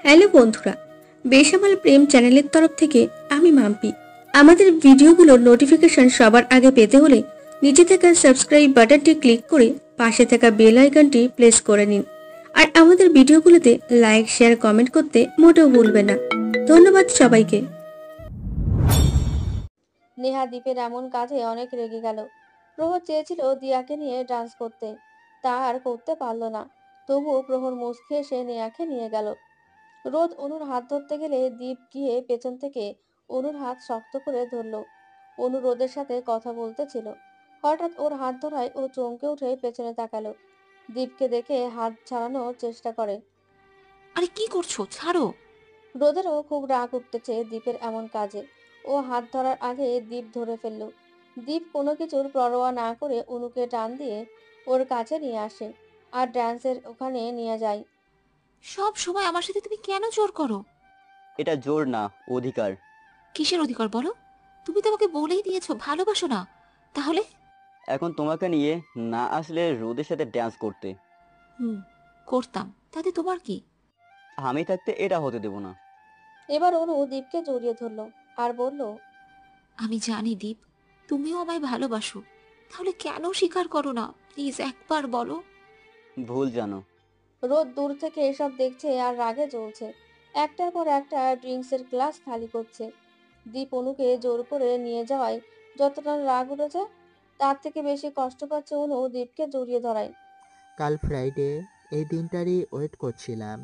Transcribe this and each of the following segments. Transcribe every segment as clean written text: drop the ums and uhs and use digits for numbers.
Hello বন্ধুরা, বেসামাল প্রেম চ্যানেলের তরফ থেকে আমি মাম্পি। আমাদের ভিডিওগুলোর নোটিফিকেশন সবার আগে পেতে হলে নিচে থাকা সাবস্ক্রাইব বাটনটি ক্লিক করে পাশে থাকা বেল আইকনটি প্রেস করে নিন। আর আমাদের ভিডিওগুলোতে লাইক, শেয়ার, কমেন্ট করতে মোটেও ভুলবেন না। ধন্যবাদ সবাইকে। নেহা দীপের এমন কাজে অনেক রেগে গেল। প্রহর চেয়েছিল দিয়াকে নিয়ে ডান্স করতে, তা আর করতে পারল না। তবুও প্রহর মুচকি এসে নেহাকে নিয়ে গেল। রোদ অনুর হাত ধরতে গেলে দীপ গিয়ে পেছন থেকে অনুর হাত শক্ত করে ধরল। অনু রোদের সাথে কথা বলতেছিল। হঠাৎ ওর হাত ধরায় ও চমকে উঠে পেছনে তাকালো। দীপকে দেখে হাত ছাড়ানোর চেষ্টা করে। আরে কি করছো, ছাড়ো। রোদেরও খুব রাগ উঠতেছে দীপের এমন কাজে। ও হাত ধরার আগে দীপ ধরে ফেলল। দীপ কোনো কিছুর পরোয়া না করে অনুকে টান দিয়ে ওর কাছে নিয়ে আসে আর ড্যান্সের ওখানে নিয়ে যায়। সব সময় আমার সাথে তুমি কেন জোর করো? এটা জোর না, অধিকার। কিসের অধিকার বলো? তুমি তো আমাকে বলেই দিয়েছো ভালোবাসো না। তাহলে? এখন তোমাকে নিয়ে না আসলে রোদের সাথে ড্যান্স করতে। হুম, করতাম, তাতে তোমার কি? আমি থাকতে এটা হতে দেব না। এবার অনু দীপকে জড়িয়ে ধরল আর বলল, আমি জানি দীপ, তুমিও আমায় ভালোবাসো। তাহলে কেন স্বীকার করো না? প্লিজ একবার বলো। ভুল জানো। রোদ দূর থেকে এসব দেখছে আর রাগে জ্বলছে। একটার পর একটা ড্রিঙ্কসের গ্লাস খালি করছে। দীপ অনুকে জোর করে নিয়ে যাওয়ায় যতটা রাগ উঠেছে, তার থেকে বেশি কষ্ট পাচ্ছে অনু দীপকে জড়িয়ে ধরায়। কাল ফ্রাইডে, এই দিনটারই ওয়েট করছিলাম।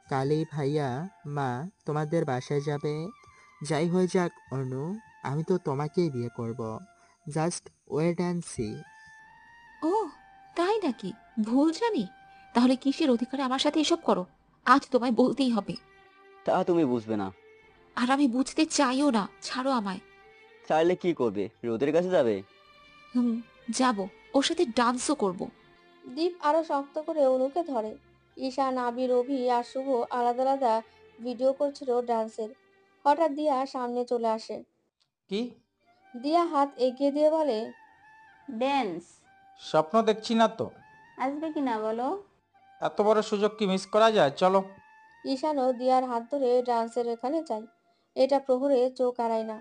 কালই ভাইয়া মা তোমাদের বাসায় যাবে। যাই হয়ে যাক অনু, আমি তো তোমাকেই বিয়ে করব। Just wait and see. ও তাই নাকি? ভুল জানি। তাহলে কিসের অধিকারে আমার সাথে এসব করো? আজ তোমায় বলতেই হবে। তা তুমি বুঝবে না। আর আমি বুঝতে চাইও না, ছাড়ো আমায়। চাইলে কি করবে? রোদের কাছে যাবে? হুম, যাবো। ওর সাথে ডান্সও করব। দীপ আরো শক্ত করে অনুকে ধরে। ঈশান, আবির, অভি আর শুভ আলাদা আলাদা ভিডিও করছিল ডান্সের। হঠাৎ দিয়া সামনে চলে আসে। কি? দিয়া হাত এগিয়ে দিয়ে বলে, ড্যান্স স্বপ্ন দেখছি না তো। আসবে কি না বলো? এত বড় সুযোগ কি মিস করা যায়? চলো। ঈশানও দিয়ার হাত ধরে ডান্সের এখানে যায়। এটা প্রহরে চোখ আড়ায় না।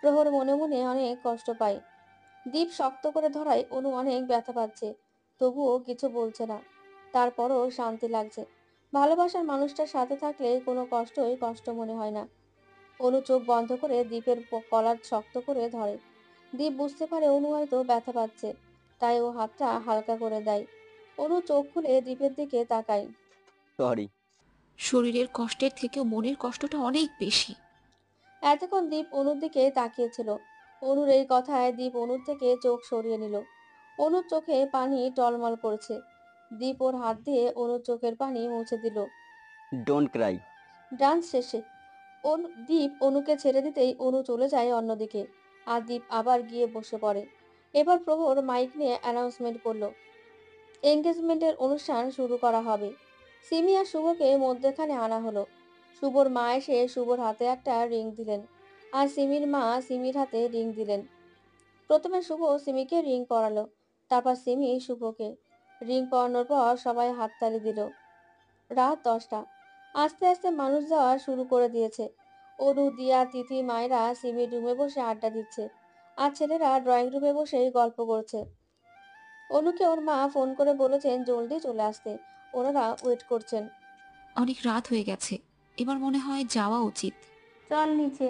প্রহর মনে মনে অনেক কষ্ট পায়। দীপ শক্ত করে ধরায় অনু অনেক ব্যথা পাচ্ছে, তবুও কিছু বলছে না। তারপরও শান্তি লাগছে। ভালোবাসার মানুষটার সাথে থাকলে কোনো কষ্টই কষ্ট মনে হয় না। অনু চোখ বন্ধ করে দীপের কলার শক্ত করে ধরে। দীপ বুঝতে পারে অনু হয়তো ব্যথা পাচ্ছে, তাই ও হাতটা হালকা করে দেয়। অনু চোখ খুলে দীপের দিকে তাকায়। সরি। শরীরের কষ্টের থেকেও মনের কষ্টটা অনেক বেশি। এতক্ষণ দীপ অনুর দিকে তাকিয়েছিল। অনুর এই কথায় দীপ অনুর থেকে চোখ সরিয়ে নিল। অনুর চোখে পানি টলমল করছে। দীপ ওর হাত দিয়ে অনুর চোখের পানি মুছে দিল। Don't Cry. ডান্স শেষে দীপ অনুকে ছেড়ে দিতেই অনু চলে যায় অন্যদিকে। আর দীপ আবার গিয়ে বসে পড়ে। এবার প্রহর মাইক নিয়ে অ্যানাউন্সমেন্ট করলো, এঙ্গেজমেন্টের অনুষ্ঠান শুরু করা হবে। সিমি আর শুভকে মধ্যেখানে আনা হলো। শুভর মা এসে শুভর হাতে একটা রিং দিলেন, আর সিমির মা সিমির হাতে রিং দিলেন। প্রথমে শুভ সিমিকে রিং পরালো, তারপর সিমি শুভকে। রিং পরানোর পর সবাই হাততালি দিল। রাত 10টা। আস্তে আস্তে মানুষ যাওয়া শুরু করে দিয়েছে। অনু, দিয়া, তিথি, মায়েরা সিমির রুমে বসে আড্ডা দিচ্ছে, আর ছেলেরা ড্রয়িং রুমে বসে গল্প করছে। অনুকে ওর মা ফোন করে বলেছেন জলদি চলে আসতে, ওনারা ওয়েট করছেন। অনেক রাত হয়ে গেছে, এবার মনে হয় যাওয়া উচিত। চল নিচে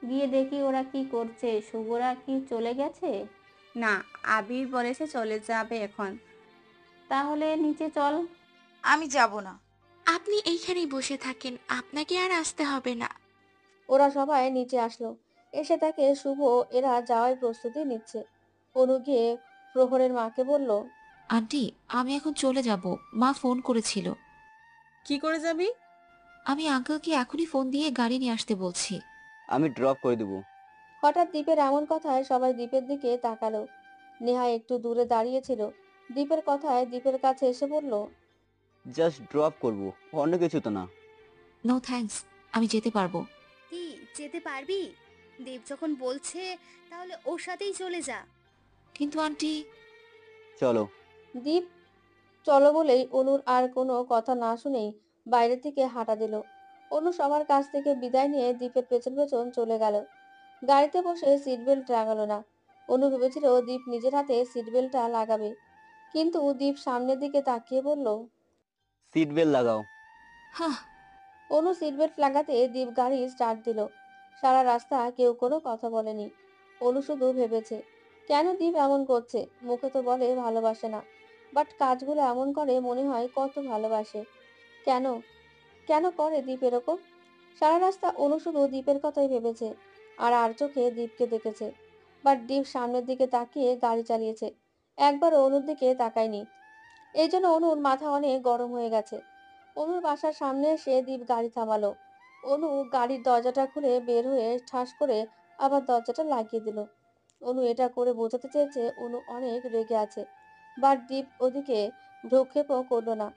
গিয়ে দেখি ওরা কি করছে। শুভরা কি চলে গেছে? না, আবির বলেছে চলে যাবে এখন। তাহলে নিচে চল। আমি যাব না। আপনি এইখানেই বসে থাকেন, আপনাকে আর আসতে হবে না। ওরা সবাই নিচে আসলো। এসে তাকে শুভ এরা যাওয়ার প্রস্তুতি নিচ্ছে। অনু গিয়ে প্রহরের মাকে বলল, আন্টি, আমি এখন চলে যাব। মা ফোন করেছিল। কি করে যাবি? আমি আঙ্কেলকে এখনই ফোন দিয়ে গাড়ি নিয়ে আসতে বলছি। আমি ড্রপ করে দেবো। হঠাৎ দীপের এমন কথায় সবাই দীপের দিকে তাকালো। নেহা একটু দূরে দাঁড়িয়েছিল। দীপের কথায় দীপের কাছে এসে বলল, জাস্ট ড্রপ করব, অন্য কিছু তো না। নো থ্যাঙ্কস, আমি যেতে পারবো। কি যেতে পারবি? দেব যখন বলছে তাহলে ওর সাথেই চলে যা। কিন্তু আন্টি। চলো। দীপ চলো বলেই অনুর আর কোনো কথা না শুনেই বাইরের দিকে হাঁটা দিল। অনু সবার কাছ থেকে বিদায় নিয়ে দীপের পেছন পেছন চলে গেল। গাড়িতে বসে সিট বেল্ট লাগালো না। অনু ভেবেছিল দীপ নিজের হাতে সিট বেল্টটা লাগাবে, কিন্তু দীপ সামনের দিকে তাকিয়ে বলল, সিট বেল্ট লাগাও। হাহ। অনু সিট বেল্ট লাগাতে দীপ গাড়ি স্টার্ট দিল। সারা রাস্তা কেউ কোনো কথা বলেনি। অনু শুধু ভেবেছে, কেন দীপ এমন করছে? মুখে তো বলে ভালোবাসে না, বাট কাজগুলো এমন করে মনে হয় কত ভালোবাসে। কেন কেন করে দীপ এরকম? সারা রাস্তা অনু শুধু দীপের কথাই ভেবেছে, আর চোখে দীপকে দেখেছে। বাট দীপ সামনের দিকে তাকিয়ে গাড়ি চালিয়েছে, একবারও অনুর দিকে তাকায়নি। এই জন্য অনুর মাথা অনেক গরম হয়ে গেছে। অনুর বাসার সামনে এসে দীপ গাড়ি থামালো। অনু গাড়ির দরজাটা খুলে বের হয়ে ঠাস করে আবার দরজাটা লাগিয়ে দিল। অনু এটা করে বোঝাতে চেয়েছে অনু অনেক রেগে আছে, বাট দীপ ওদিকে ভ্রুক্ষেপও করলো না।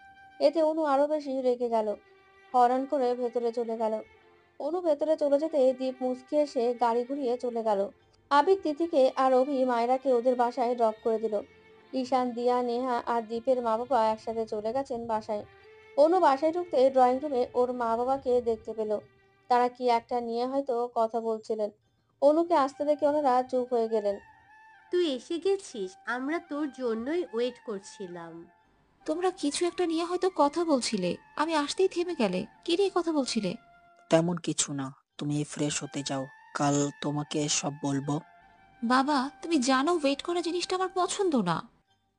এতে অনু আরো বেশি রেগে গেল, হর্ন করে ভেতরে চলে গেল। অনু ভেতরে চলে যেতে দীপ মুচকি এসে গাড়ি ঘুরিয়ে চলে গেল। আবির তিথিকে আর অভি মায়রাকে ওদের বাসায় ড্রপ করে দিল। ঈশান, দিয়া, নেহা আর দীপের মা বাবা একসাথে চলে গেছেন বাসায়। অনু বাসায় ঢুকতে ড্রয়িং রুমে ওর মা বাবাকে দেখতে পেল। তারা কি একটা নিয়ে হয়তো কথা বলছিলেন। অনুকে আসতে দেখে ওনারা চুপ হয়ে গেলেন। তুই এসে গেছিস, আমরা তোর জন্যই ওয়েট করছিলাম। তোমরা কিছু একটা নিয়ে হয়তো কথা বলছিলে, আমি আসতেই থেমে গেলে। কি নিয়ে কথা বলছিলে? তেমন কিছু না, তুমি ফ্রেশ হতে যাও, কাল তোমাকে সব বলবো। বাবা, তুমি জানো ওয়েট করা জিনিসটা আমার পছন্দ না।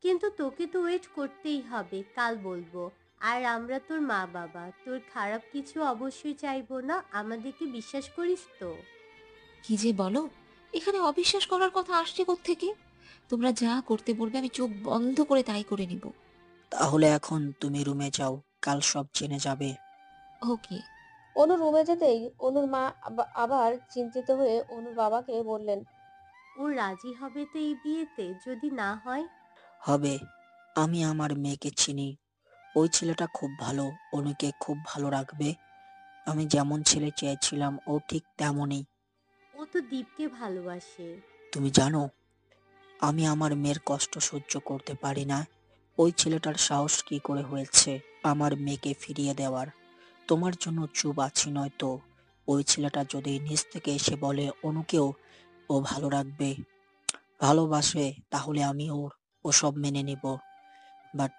কিন্তু তোকে তো ওয়েট করতেই হবে, কাল বলবো। আর আমরা তোর মা বাবা, তোর খারাপ কিছু অবশ্যই চাইবো না, আমাদেরকে বিশ্বাস করিস তো? কি যে বলো, এখানে অবিশ্বাস করার কথা আসছে থেকে? তোমরা যা করতে বলবে আমি চোখ বন্ধ করে তাই করে নিব। তাহলে এখন তুমি রুমে যাও, কাল সব জেনে যাবে। ওকে। অনু রুমে যেতেই অনুর মা আবার চিন্তিত হয়ে অনুর বাবাকে বললেন, ও রাজি হবে তো এই বিয়েতে? যদি না হয়? হবে। আমি আমার মেয়েকে চিনি, ওই ছেলেটা খুব ভালো, অনুকে খুব ভালো রাখবে। আমি যেমন ছেলে চেয়েছিলাম ও ঠিক তেমনই। ও তো দীপকে ভালোবাসে। তুমি জানো, আমি আমার মেয়ের কষ্ট সহ্য করতে পারি না। ওই ছেলেটার সাহস কি করে হয়েছে আমার মেয়েকে ফিরিয়ে দেওয়ার? তোমার জন্য চুপ আছি, নয়তো ওই ছেলেটা যদি নিজ থেকে এসে বলে অনুকেও ও ভালো রাখবে, ভালোবাসে, তাহলে আমি ওসব মেনে নিব। বাট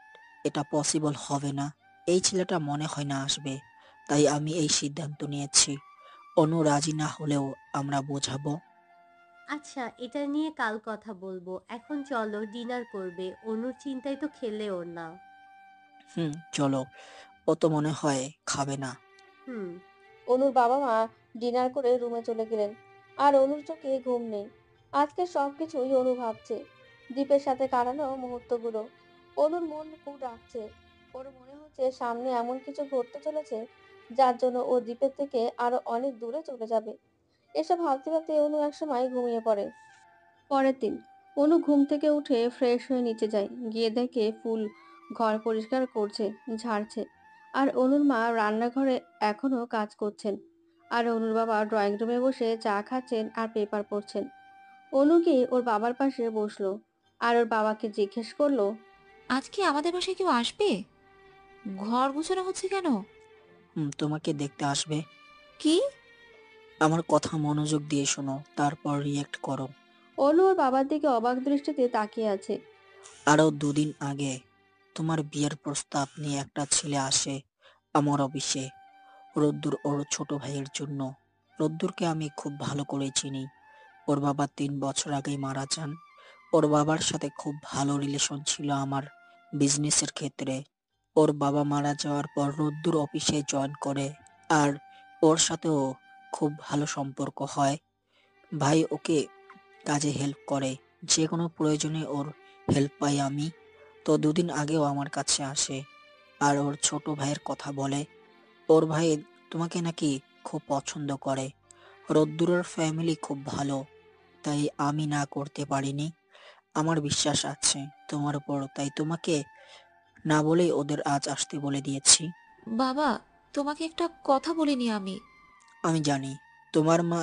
এটা পসিবল হবে না। এই ছেলেটা মনে হয় না আসবে, তাই আমি এই সিদ্ধান্ত নিয়েছি। অনু রাজি না হলেও আমরা বোঝাবো। আচ্ছা, এটা নিয়ে কাল কথা বলবো। এখন চলো, ডিনার করবে। অনুর চিন্তায় তো খেলে ওর না। চলো। ও তো মনে হয় খাবে না। হুম। অনুর বাবা মা ডিনার করে রুমে চলে গেলেন। আর অনুর চোখে ঘুম নেই। আজকে সবকিছুই অনু ভাবছে, দীপের সাথে কাটানো মুহূর্তগুলো। অনুর মন খুব ডাকছে। ওর মনে হচ্ছে সামনে এমন কিছু ঘটতে চলেছে যার জন্য ও দীপের থেকে আরো অনেক দূরে চলে যাবে। এসব ভাবতে ভাবতে অনু একসময় ঘুমিয়ে পড়ে। পরের দিন অনু ঘুম থেকে উঠে ফ্রেশ হয়ে নিচে যায়। গিয়ে দেখে ফুল ঘর পরিষ্কার করছে, ঝাড়ছে। আর অনুর মা রান্নাঘরে এখনো কাজ করছেন। আর অনুর বাবা ড্রয়িং রুমে বসে চা খাচ্ছেন আর পেপার পড়ছেন। অনু গিয়ে ওর বাবার পাশে বসলো আর ওর বাবাকে জিজ্ঞেস করলো, আজকে আমাদের বাসায় কেউ আসবে? ঘর গুছানো হচ্ছে কেন? তোমাকে দেখতে আসবে। কি? আমার কথা মনোযোগ দিয়ে শোনো, তারপর রিয়েক্ট করো। অনু ওর বাবার দিকে অবাক দৃষ্টিতে তাকিয়ে আছে। আরো 2 দিন আগে তোমার বিয়ের প্রস্তাব নিয়ে একটা ছেলে আসে আমার অফিসে, রোদ্দুর, ওর ছোট ভাইয়ের জন্য। রোদ্দুরকে আমি খুব ভালো করে চিনি। ওর বাবা 3 বছর আগেই মারা যান। ওর বাবার সাথে খুব ভালো রিলেশন ছিল আমার বিজনেসের ক্ষেত্রে। ওর বাবা মারা যাওয়ার পর রোদ্দুর অফিসে জয়েন করে, আর ওর সাথেও খুব ভালো সম্পর্ক হয়। ভাই ওকে কাজে হেল্প করে, যে কোনো প্রয়োজনে ওর হেল্প পাই আমি। তো 2 দিন আগেও আমার কাছে আসে আর ওর ছোট ভাইয়ের কথা বলে। ওর ভাই তোমাকে নাকি খুব পছন্দ করে। রোদ্দুরের ফ্যামিলি খুব ভালো, তাই আমি না করতে পারিনি। আমার বিশ্বাস আছে তোমার উপর, তাই তোমাকে না বলেই ওদের আজ আসতে বলে দিয়েছি। বাবা, তোমাকে একটা কথা বলিনি আমি। আমি জানি, তোমার মা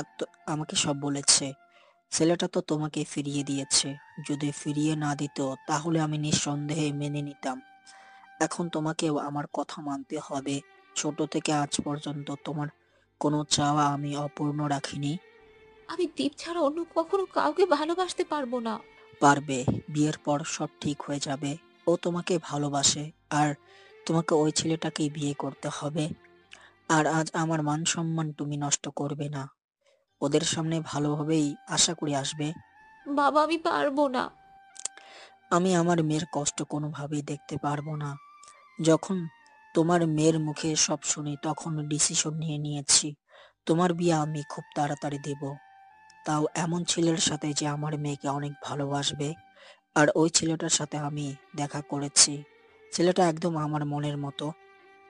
আমাকে সব বলেছে। ছেলেটা তো তোমাকে ফিরিয়ে দিয়েছে, যদি ফিরিয়ে না দিত তাহলে আমি নিঃসন্দেহে মেনে নিতাম। এখন তোমাকেও আমার কথা মানতে হবে। ছোট থেকে আজ পর্যন্ত তোমার কোনো চাওয়া আমি অপূর্ণ রাখিনি। আমি দীপ ছাড়া অন্য কখনো কাউকে ভালোবাসতে পারবো না। পারবে, বিয়ের পর সব ঠিক হয়ে যাবে। ও তোমাকে ভালোবাসে, আর তোমাকে ওই ছেলেটাকেই বিয়ে করতে হবে। আর আজ আমার মান সম্মান তুমি নষ্ট করবে না। ওদের সামনে ভালোভাবেই আশা করি আসবে। বাবা আমি পারবো না। আমি আমার মেয়ের কষ্ট কোনোভাবেই দেখতে পারবো না। যখন তোমার মেয়ের মুখে সব শুনি তখন ডিসিশন নিয়ে নিয়েছি, তোমার বিয়ে আমি খুব তাড়াতাড়ি দেব। তাও এমন ছেলের সাথে যে আমার মেয়েকে অনেক ভালোবাসবে। আর ওই ছেলেটার সাথে আমি দেখা করেছি, ছেলেটা একদম আমার মনের মতো।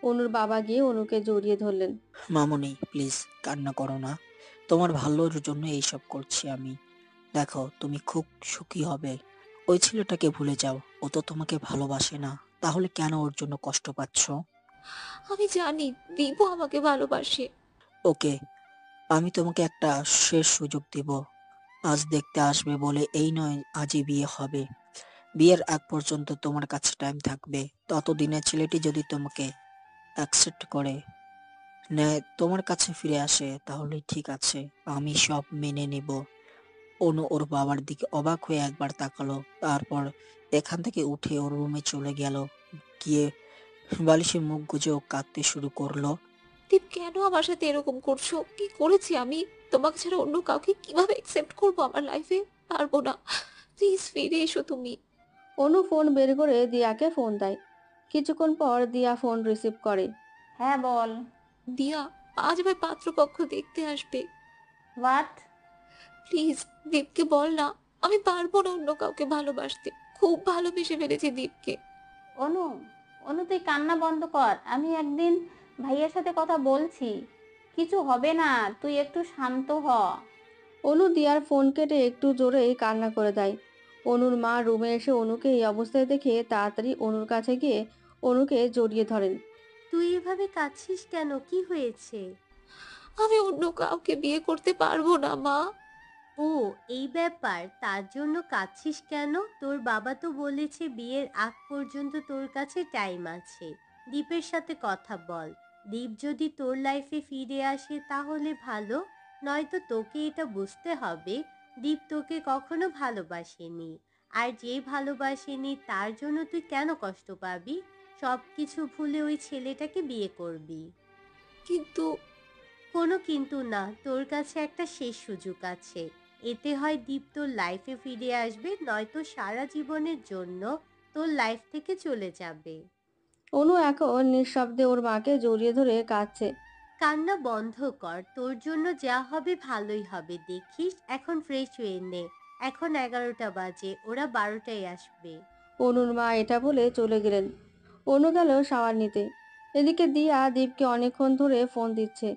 অনুর বাবা গিয়ে অনুকে জড়িয়ে ধরলেন। মামুনি প্লিজ কান্না করো না, তোমার ভালোর জন্য এইসব করছি আমি। দেখো তুমি খুব সুখী হবে। ওই ছেলেটাকে ভুলে যাও, ও তো তোমাকে ভালোবাসে না, তাহলে কেন ওর জন্য কষ্ট পাচ্ছ? আমি জানি দীপও আমাকে ভালোবাসে। ওকে, আমি তোমাকে একটা শেষ সুযোগ দিব। আজ দেখতে আসবে বলে এই নয় আজই বিয়ে হবে। বিয়ের আগ পর্যন্ত তোমার কাছে টাইম থাকবে। ততদিনে ছেলেটি যদি তোমাকে অ্যাকসেপ্ট করে নেয়, তোমার কাছে ফিরে আসে, তাহলে ঠিক আছে, আমি সব মেনে নিব। অনু ওর বাবার দিকে অবাক হয়ে একবার তাকালো, তারপর এখান থেকে উঠে ওর রুমে চলে গেল। গিয়ে বালিশে মুখ গুজে ও কাঁদতে শুরু করলো। দীপ কেন আমার সাথে এরকম করছো? কি করেছি আমি? তোমাকে ছাড়া অন্য কাউকে কিভাবে অ্যাকসেপ্ট করবো আমার লাইফে? পারবো না। প্লিজ ফিরে এসো তুমি। অনু ফোন বের করে দিয়াকে ফোন দেয়। কিছুক্ষণ পর দিয়া ফোন রিসিভ করে। হ্যাঁ বল। দিয়া, আজ আবার পাত্রপক্ষ দেখতে আসবে। হোয়াট? প্লিজ দীপকে বল না, আমি পারবো না অন্য কাউকে ভালোবাসতে। খুব ভালোবেসে ফেলেছি দীপকে। অনু, অনু তুই কান্না বন্ধ কর, আমি একদিন ভাইয়ের সাথে কথা বলছি, কিছু হবে না, তুই একটু শান্ত হ। অনু দিয়ার ফোন কেটে একটু জোরেই কান্না করে দেয়। অনুর মা রুমে এসে অনুকে এই অবস্থায় দেখে তাড়াতাড়ি অনুর কাছে গিয়ে অনুকে জড়িয়ে ধরেন। তুই এভাবে কাঁদছিস কেন? কি হয়েছে? আমি অন্য কাউকে বিয়ে করতে পারবো না মা। ও, এই ব্যাপার, তার জন্য কাঁদছিস কেন? তোর বাবা তো বলেছে বিয়ের আগ পর্যন্ত তোর কাছে টাইম আছে। দীপের সাথে কথা বল। দীপ যদি তোর লাইফে ফিরে আসে তাহলে ভালো, নয়তো তোকে এটা বুঝতে হবে দীপ তোকে কখনো ভালোবাসেনি। আর যে ভালোবাসেনি তার জন্য তুই কেন কষ্ট পাবি? সব কিছু ভুলে ওই ছেলেটাকে বিয়ে করবি। কিন্তু কোনো কিন্তু না, তোর কাছে একটা শেষ সুযোগ আছে। এতে হয় দীপ তোর লাইফে ফিরে আসবে, নয়তো সারা জীবনের জন্য তোর লাইফ থেকে চলে যাবে। অনু এখন নিঃশব্দে ওর মাকে জড়িয়ে ধরে কাঁদছে। কান্না বন্ধ কর, তোর জন্য যা হবে ভালোই হবে, দেখিস। এখন ফ্রেশ হয়ে নে, এখন 11টা বাজে, ওরা 12টায় আসবে। অনুর মা এটা বলে চলে গেলেন। অনু গেল শাওয়ার নিতে। এদিকে দিয়া দীপকে অনেকক্ষণ ধরে ফোন দিচ্ছে।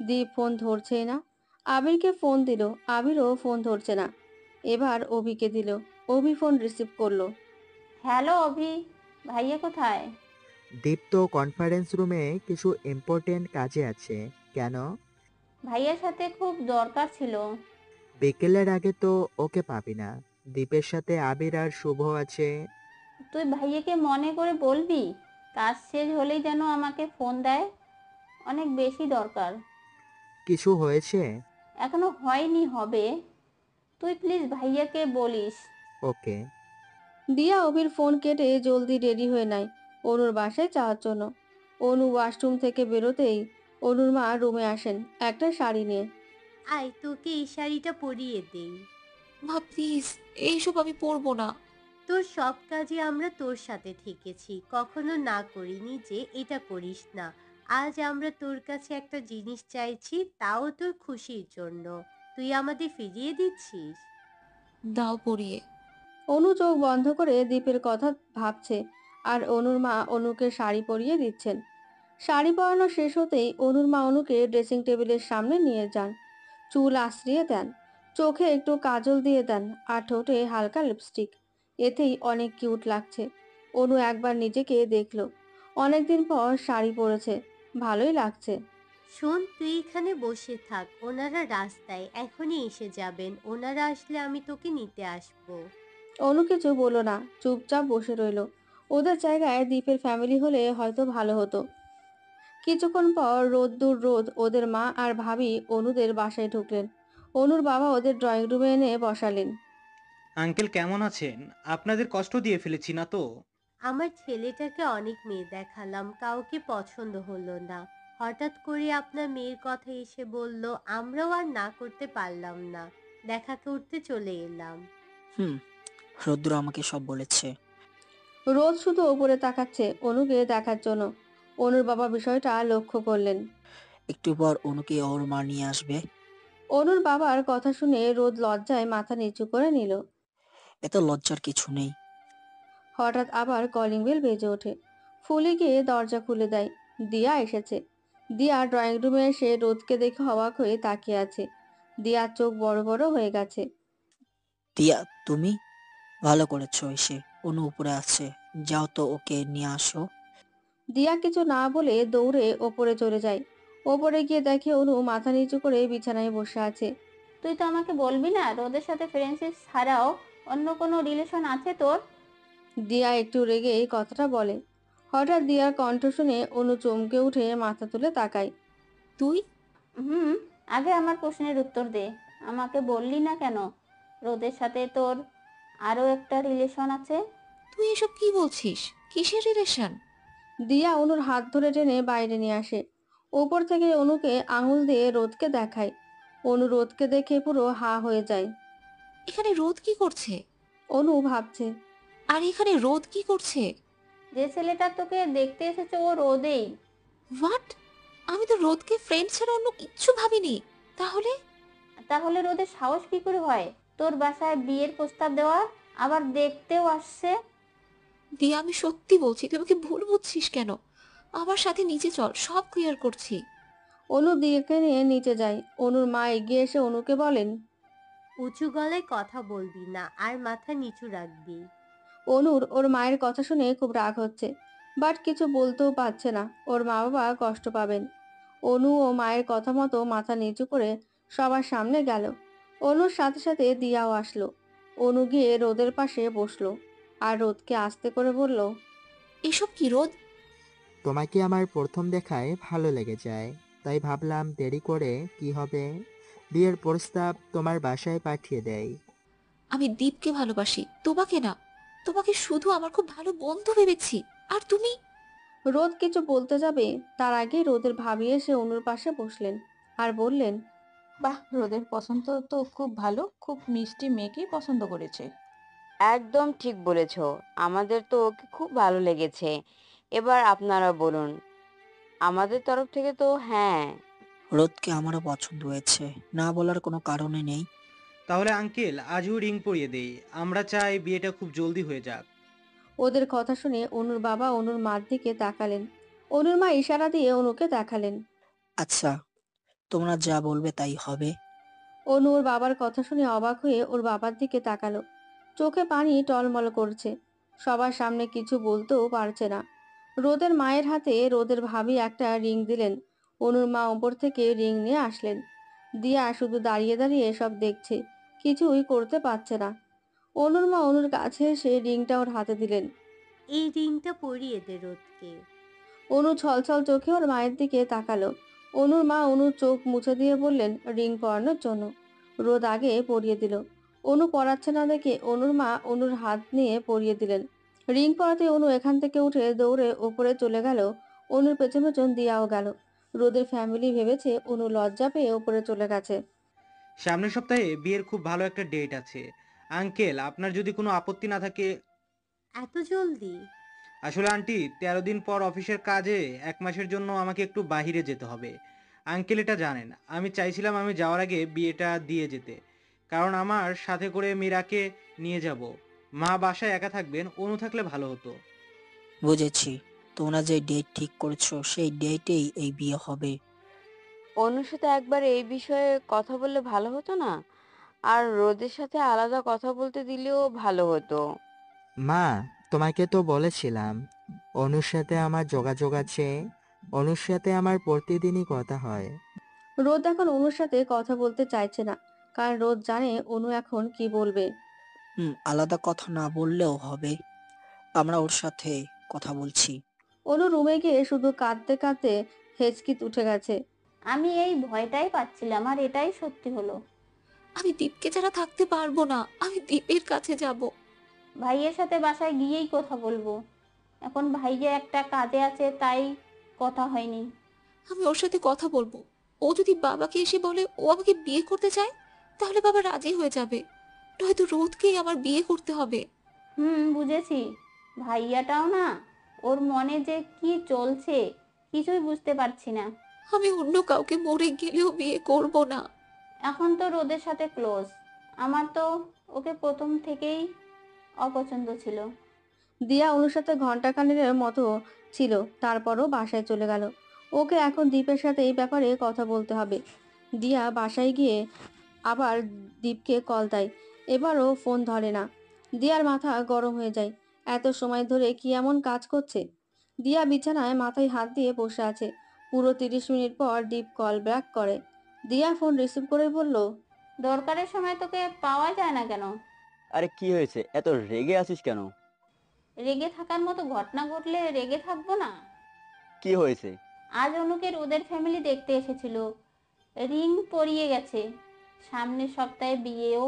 দীপ ফোন ধরছেই না। আবিরকে ফোন দিল, আবিরও ফোন ধরছে না। এবার অভিকে দিল, অভি ফোন রিসিভ করলো। হ্যালো অভি, ভাইয়া কোথায়? দীপ তো কনফারেন্স রুমে কিছু ইম্পর্টেন্ট কাজে আছে। কেন? ভাইয়ার সাথে খুব দরকার ছিল। বিকেলের আগে তো ওকে পাবি না। দীপের সাথে আবির আর শুভ আছে। তুই ভাইয়াকে মনে করে বলবি কাজ শেষ হলেই যেন আমাকে ফোন দেয়, অনেক বেশি দরকার। কিছু হয়েছে? এখনো হয়নি, হবে। তুই প্লিজ ভাইয়াকে বলিস। ওকে। দিয়া অভির ফোন কেটে জলদি রেডি হয়ে নেয় অনুর বাসায় যাওয়ার জন্য। অনু ওয়াশরুম থেকে বেরোতেই অনুর মা রুমে আসেন একটা শাড়ি নিয়ে। আয়, তোকে এই শাড়িটা পরিয়ে দেই। মা প্লিজ, এইসব আমি পরবো না। তোর সব কাজে আমরা তোর সাথে থেকেছি, কখনো না করিনি যে এটা করিস না। আজ আমরা তোর কাছে একটা জিনিস চাইছি, তাও তোর খুশির জন্য। তুই আমাদের ফিরিয়ে দিচ্ছিস? দাও পরিয়ে। অনু চোখ বন্ধ করে দীপের কথা ভাবছে, আর অনুর মা অনুকে শাড়ি পরিয়ে দিচ্ছেন। শাড়ি পরানো শেষ হতেই অনুর মা অনুকে ড্রেসিং টেবিলের সামনে নিয়ে যান। চুল আশ্রিয়ে দেন, চোখে একটু কাজল দিয়ে দেন, আর ঠোঁটে হালকা লিপস্টিক। এতেই অনেক কিউট লাগছে। অনু একবার নিজেকে দেখলো, অনেকদিন পর শাড়ি পরেছে, ভালোই লাগছে। শোন, তুই এখানে বসে থাক, ওনারা রাস্তায় এখনই এসে যাবেন। ওনারা আসলে আমি তোকে নিতে আসবো। অনু কিছু বলল না, চুপচাপ বসে রইল। ওদের জায়গায় দীপের ফ্যামিলি হলে হয়তো ভালো হতো। কিছুক্ষণ পর রোদ ওদের মা আর ভাবি অনুদের বাসায় ঢুকলেন। অনুর বাবা ওদের ড্রয়িং রুমে এনে বসালেন। আঙ্কেল কেমন আছেন? আপনাদের কষ্ট দিয়ে ফেলেছি না তো? আমার ছেলেটাকে অনেক মেয়ে দেখালাম, কাউকে পছন্দ হলো না। হঠাৎ করে আপনার মেয়ের কথা এসে বলল, আমরাও আর না করতে পারলাম না, দেখা করতে চলে এলাম। হুম, রৌদ্র আমাকে সব বলেছে। রোদ শুধু ওপরে তাকাচ্ছে অনুকে দেখার জন্য। অনুর বাবা বিষয়টা লক্ষ্য করলেন। একটু পর অনুকে ওর মা নিয়ে আসবে। অনুর বাবার কথা শুনে রোদ লজ্জায় মাথা নিচু করে নিল। এত লজ্জার কিছু নেই। হঠাৎ আবার কলিং বেল বেজে ওঠে। ফুলি গিয়ে দরজা খুলে দেয়। দিয়া এসেছে। দিয়া ড্রয়িং রুমে এসে রোদকে দেখে অবাক হয়ে তাকিয়ে আছে। দিয়ার চোখ বড় বড় হয়ে গেছে। দিয়া, তুমি? ভালো করেছো এসে। অনু উপরে আছে, যাও তো ওকে নিয়ে আসো। দিয়া কিছু না বলে দৌড়ে ওপরে চলে যায়। ওপরে গিয়ে দেখে অনু মাথা নিচু করে বিছানায় বসে আছে। তুই তো আমাকে বলবি না রোদের সাথে ফ্রেন্ডশিপ ছাড়াও অন্য কোনো রিলেশন আছে তোর? দিয়া একটু রেগে এই কথাটা বলে। হঠাৎ দিয়ার কণ্ঠ শুনে অনু চমকে উঠে মাথা তুলে তাকায়। তুই? হুম, আগে আমার প্রশ্নের উত্তর দে। আমাকে বললি না কেন রোদের সাথে তোর আরো একটা রিলেশন আছে? তুই এসব কি বলছিস? কিসের রিলেশন? দিয়া অনুর হাত ধরে টেনে বাইরে নিয়ে আসে। ওপর থেকে অনুকে আঙুল দিয়ে রোদকে দেখায়। অনু রোদকে দেখে পুরো হা হয়ে যায়। এখানে রোদ কি করছে? অনু ভাবছে। আর এখানে রোদ কি করছে? যে ছেলেটা তোকে দেখতে এসেছে ও রোদেই। হোয়াট? আমি তো রোদকে ফ্রেন্ড ছাড়া অন্য কিচ্ছু ভাবিনি। তাহলে? তাহলে রোদের সাহস কি করে হয় তোর বাসায় বিয়ের প্রস্তাব দেওয়া, আবার দেখতেও আসছে? দিয়া, আমি সত্যি বলছি, তুই আমাকে ভুল বুঝছিস কেন? আমার সাথে নিচে চল, সব ক্লিয়ার করছি। অনু দিয়াকে নিয়ে নিচে যায়। অনুর মা এগিয়ে এসে অনুকে বলেন, উঁচু গলায় কথা বলবি না, আর মাথা নিচু রাখবি। অনুর ওর মায়ের কথা শুনে খুব রাগ হচ্ছে, বাট কিছু বলতেও পারছে না, ওর মা বাবা কষ্ট পাবেন। অনু ও মায়ের কথা মতো মাথা নিচু করে সবার সামনে গেল। অনুর সাথে সাথে দিয়াও আসলো। অনু গিয়ে রোদের পাশে বসলো আর রোদকে আস্তে করে বলল, এসব কি রোদ? তোমাকে আমার প্রথম দেখায় ভালো লেগে যায়, তাই ভাবলাম দেরি করে কি হবে, বিয়ের প্রস্তাব তোমার বাসায় পাঠিয়ে দেয়। আমি দীপকে ভালোবাসি, তোমাকে না। তোমাকে শুধু আমার খুব ভালো বন্ধু ভেবেছি। আর তুমি? রোদ কিছু বলতে যাবে, তার আগে রোদের ভাবি এসে অনুর পাশে বসলেন আর বললেন, বাহ, রোদের পছন্দ তো খুব ভালো, খুব মিষ্টি মেয়েকেই পছন্দ করেছে। একদম ঠিক বলেছ। আমাদের তো ওকে খুব ভালো লেগেছে। এবার আপনারা বলুন। আমাদের তরফ থেকে তো হ্যাঁ। রোদকে আমারও পছন্দ হয়েছে, না বলার কোনো কারণে নেই। তাহলে আঙ্কেল আজও রিং পরিয়ে দেই। আমরা চাই বিয়েটা খুব জলদি হয়ে যাক। ওদের কথা শুনে অনুর বাবা অনুর মার দিকে তাকালেন। অনুর মা ইশারা দিয়ে অনুকে দেখালেন। আচ্ছা, তোমরা যা বলবে তাই হবে। অনু ওর বাবার কথা শুনে অবাক হয়ে ওর বাবার দিকে তাকালো। চোখে পানি টলমল করছে। সবার সামনে কিছু বলতেও পারছে না। রোদের মায়ের হাতে রোদের ভাবি একটা রিং দিলেন। অনুর মা ওপর থেকে রিং নিয়ে আসলেন। দিয়া শুধু দাঁড়িয়ে দাঁড়িয়ে সব দেখছে, কিছুই করতে পারছে না। অনুর মা অনুর কাছে এসে রিংটা ওর হাতে দিলেন। এই রিংটা পরিয়ে দে রোদকে। অনু ছলছল চোখে ওর মায়ের দিকে তাকালো। অনুর মা অনুর চোখ মুছে দিয়ে বললেন রিং পরানোর জন্য। রোদ আগে পরিয়ে দিল। অনু পরাচ্ছে না দেখে অনুর মা অনুর হাত নিয়ে পরিয়ে দিলেন। রিং পরাতে অনু এখান থেকে উঠে দৌড়ে ওপরে চলে গেল। অনুর পেছন পেছন দিয়াও গেল। রোদের ফ্যামিলি ভেবেছে অনু লজ্জা পেয়ে ওপরে চলে গেছে। সামনের সপ্তাহে বিয়ের খুব ভালো একটা ডেট আছে। আঙ্কেল, আপনার যদি কোনো আপত্তি না থাকে। এত জলদি? আসলে আন্টি, 13 দিন পর অফিসের কাজে 1 মাসের জন্য আমাকে একটু বাইরে যেতে হবে। আঙ্কেল এটা জানেন। আমি চাইছিলাম আমি যাওয়ার আগে বিয়েটা দিয়ে যেতে, কারণ আমার সাথে করে মীরাকে নিয়ে যাব। মা বাসায় একা থাকবেন, অনু থাকলে ভালো হতো। বুঝেছি, তোমরা যে ডেট ঠিক করেছো সেই ডেটেই এই বিয়ে হবে। অনুর সাথে একবার এই বিষয়ে কথা বললে ভালো হতো না? আর রোদের সাথে আলাদা কথা বলতে দিলেও ভালো হতো। মা, তোমাকে তো বলেছিলাম অনুর সাথে আমার যোগাযোগ আছে। অনুর সাথে আমার প্রতিদিনই কথা হয়। রোদ এখন অনুর সাথে কথা বলতে চাইছে না, কারণ রোদ জানে অনু এখন কি বলবে। আলাদা কথা না বললেও হবে, আমরা ওর সাথে কথা বলছি। অনু রুমে গিয়ে শুধু কাঁদতে কাঁদতে হেঁচকিত উঠে গেছে। আমি এই ভয়টাই পাচ্ছিলাম আর এটাই সত্যি হলো। আমি দীপকে ছাড়া থাকতে পারবো না, আমি দীপের কাছে যাব। ভাইয়ের সাথে বাসায় গিয়েই কথা বলবো। এখন ভাইয়া একটা কাজে আছে তাই কথা হয়নি। আমি ওর সাথে কথা বলবো। ও যদি বাবাকে এসে বলে ও আমাকে বিয়ে করতে চায়, তাহলে বাবা রাজি হয়ে যাবে। নয়তো রোদকেই আমার বিয়ে করতে হবে। বুঝেছি। ভাইয়াটাও না, ওর মনে যে কি চলছে কিছুই বুঝতে পারছি না। আমি অন্য কাউকে মরে গেলেও বিয়ে করব না। এখন তো রোদের সাথে ক্লোজ। আমার তো ওকে প্রথম থেকেই অপছন্দ ছিল। দিয়া অনুর সাথে ঘন্টাখানেকের মতো ছিল, তারপরও বাসায় চলে গেল। ওকে এখন দীপের সাথে এই ব্যাপারে কথা বলতে হবে। দিয়া বাসায় গিয়ে আবার দীপকে কল দেয়। এবারও ফোন ধরে না। দিয়ার মাথা গরম হয়ে যায়। এত সময় ধরে কি এমন কাজ করছে? দিয়া বিছানায় মাথায় হাত দিয়ে বসে আছে। পুরো 30 মিনিট পর দীপ কল ব্যাক করে। দিয়া ফোন রিসিভ করে বলল, দরকারের সময় তোকে পাওয়া যায় না কেন? আরে কি হয়েছে, এত রেগে আছিস কেন? রেগে থাকার মতো ঘটনা ঘটলে রেগে থাকবো না? কি হয়েছে? আজ অনুকে ওদের ফ্যামিলি দেখতে এসেছিল। রিং পরিয়ে গেছে। সামনের সপ্তাহে বিয়েও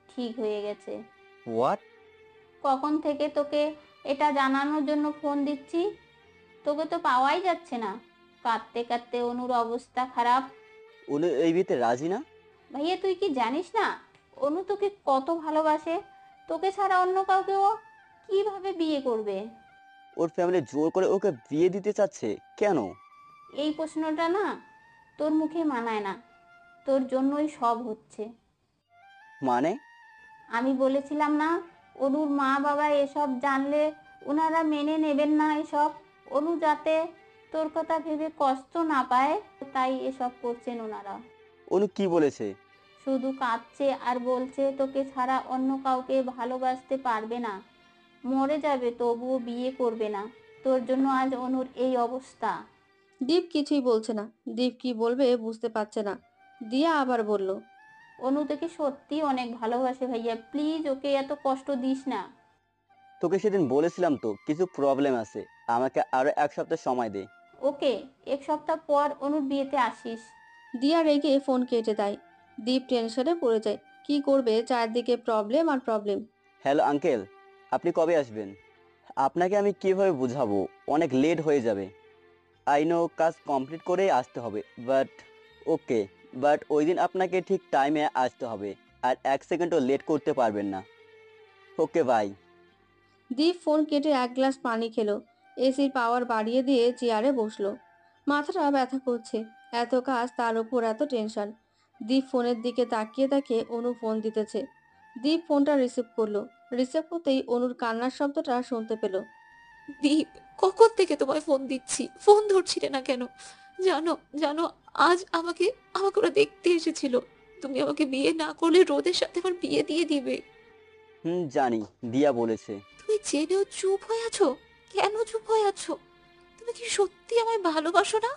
ঠিক হয়ে গেছে। হোয়াট? কখন থেকে তোকে এটা জানানোর জন্য ফোন দিচ্ছি, তোকে তো পাওয়াই যাচ্ছে না। কাঁদতে কাঁদতে অনুর অবস্থা খারাপ। উনি এই বিয়েতে রাজি না? ভাইয়া তুই কি জানিস না অনু তোকে কত ভালোবাসে? তোকে ছাড়া অন্য কাউকে ও কিভাবে বিয়ে করবে? ওর ফ্যামিলি জোর করে ওকে বিয়ে দিতে চাচ্ছে কেন? এই প্রশ্নটা না তোর মুখে মানায় না। তোর জন্যই সব হচ্ছে। মানে? আমি বলেছিলাম না অনুর মা বাবা এসব জানলে ওনারা মেনে নেবেন না এসব। অনু যাতে তোর কথা ভেবে কষ্ট না পায়, তাই এসব করছেন ওনারা। উনি কি বলেছে? শুধু কাঁদছে আর বলছে তোকে ছাড়া অন্য কাউকে ভালোবাসতে পারবে না, মরে যাবে তবুও বিয়ে করবে না। তোর জন্য আজ অনুর এই অবস্থা। দীপ কিছুই বলছে না। দীপ কি বলবে বুঝতে পারছে না। দিয়া আবার বলল, অনু তোকে সত্যি অনেক ভালোবাসে ভাইয়া, প্লিজ ওকে এত কষ্ট দিস না। তোকে সেদিন বলেছিলাম তো কিছু প্রবলেম আছে, আমাকে আরো 1 সপ্তাহ সময় দে। ওকে, 1 সপ্তাহ পর অনুর বিয়েতে আসিস। দিয়া রেগে ফোন কেটে দেয়। দীপ টেনশনে পড়ে যায়। কি করবে, চারদিকে প্রবলেম আর প্রবলেম। হ্যালো আঙ্কেল, আপনি কবে আসবেন? আপনাকে আমি কিভাবে বুঝাবো, অনেক লেট হয়ে যাবে। আই নো কাজ কমপ্লিট করেই আসতে হবে, বাট ওকে, বাট ওই দিন আপনাকে ঠিক টাইমে আসতে হবে, আর 1 সেকেন্ডও লেট করতে পারবেন না। Okay bye. দীপ ফোন কেটে এক গ্লাস পানি খেলো। এসির পাওয়ার বাড়িয়ে দিয়ে চেয়ারে বসলো। মাথাটা ব্যথা করছে। এত কাজ, তার উপর এত টেনশন। দীপ ফোনের দিকে তাকিয়ে দেখে অনু ফোন দিতেছে। দীপ ফোনটা রিসিভ করলো। রিসিভ করতেই অনুর কান্নার শব্দটা শুনতে পেল। দীপ, কখন থেকে তোমায় ফোন দিচ্ছি, ফোন ধরছিলে না কেন? জানো জানো আজ আমাকে আমাকে ওরা দেখতে এসেছিল। তুমি আমাকে বিয়ে না করলে রোদের সাথে আমার বিয়ে দিয়ে দিবে। জানি, দিয়া বলেছে। তুমি জেনেও চুপ হয়ে আছো? কেন চুপ হয়ে আছো? তুমি কি সত্যি আমায় ভালোবাসো না?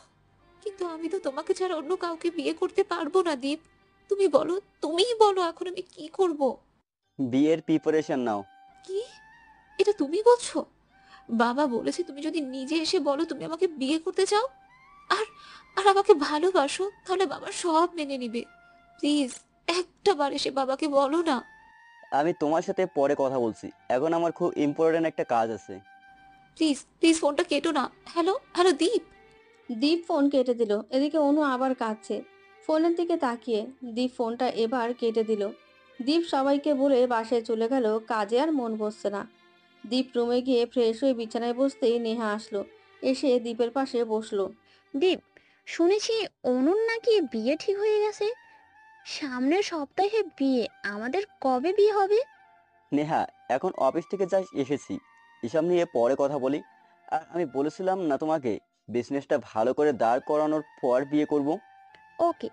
কিন্তু আমি তো তোমাকে ছাড়া অন্য কাউকে বিয়ে করতে পারবো না দীপ। তুমি বলো, তুমিই বলো এখন আমি কি করব? বিয়ের প্রিপারেশন নাও। কি? এটা তুমি বলছো? বাবা বলেছে তুমি যদি নিজে এসে বলো তুমি আমাকে বিয়ে করতে চাও আর আর আমাকে ভালোবাসো, তাহলে বাবা সব মেনে নিবে। প্লিজ একটা বার এসে বাবাকে বলো না। আমি তোমার সাথে পরে কথা বলছি, এখন আমার খুব ইম্পর্টেন্ট একটা কাজ আছে। প্লিজ প্লিজ ফোনটা কেটো না। হ্যালো হ্যালো দীপ। দীপ ফোন কেটে দিল। এদিকে অনু আবার কাঁদছে। ফোনের দিকে তাকিয়ে দীপ ফোনটা এবার কেটে দিল। দীপ সবাইকে বলে বাসায় চলে গেল। কাজে আর মন বসছে না। দীপ রুমে গিয়ে ফ্রেশ হয়ে বিছানায় বসতেই নেহা আসলো। এসে দীপের পাশে বসলো। দীপ, শুনেছি অনুর নাকি বিয়ে ঠিক হয়ে গেছে। সামনের সপ্তাহে বিয়ে, আমাদের কবে বিয়ে হবে? নেহা, এখন অফিস থেকে যাই এসেছি, এসব নিয়ে পরে কথা বলি। আর আমি বলেছিলাম না তোমাকে, বিজনেসটা ভালো করে দাঁড় করানোর পর বিয়ে করব। ওকে,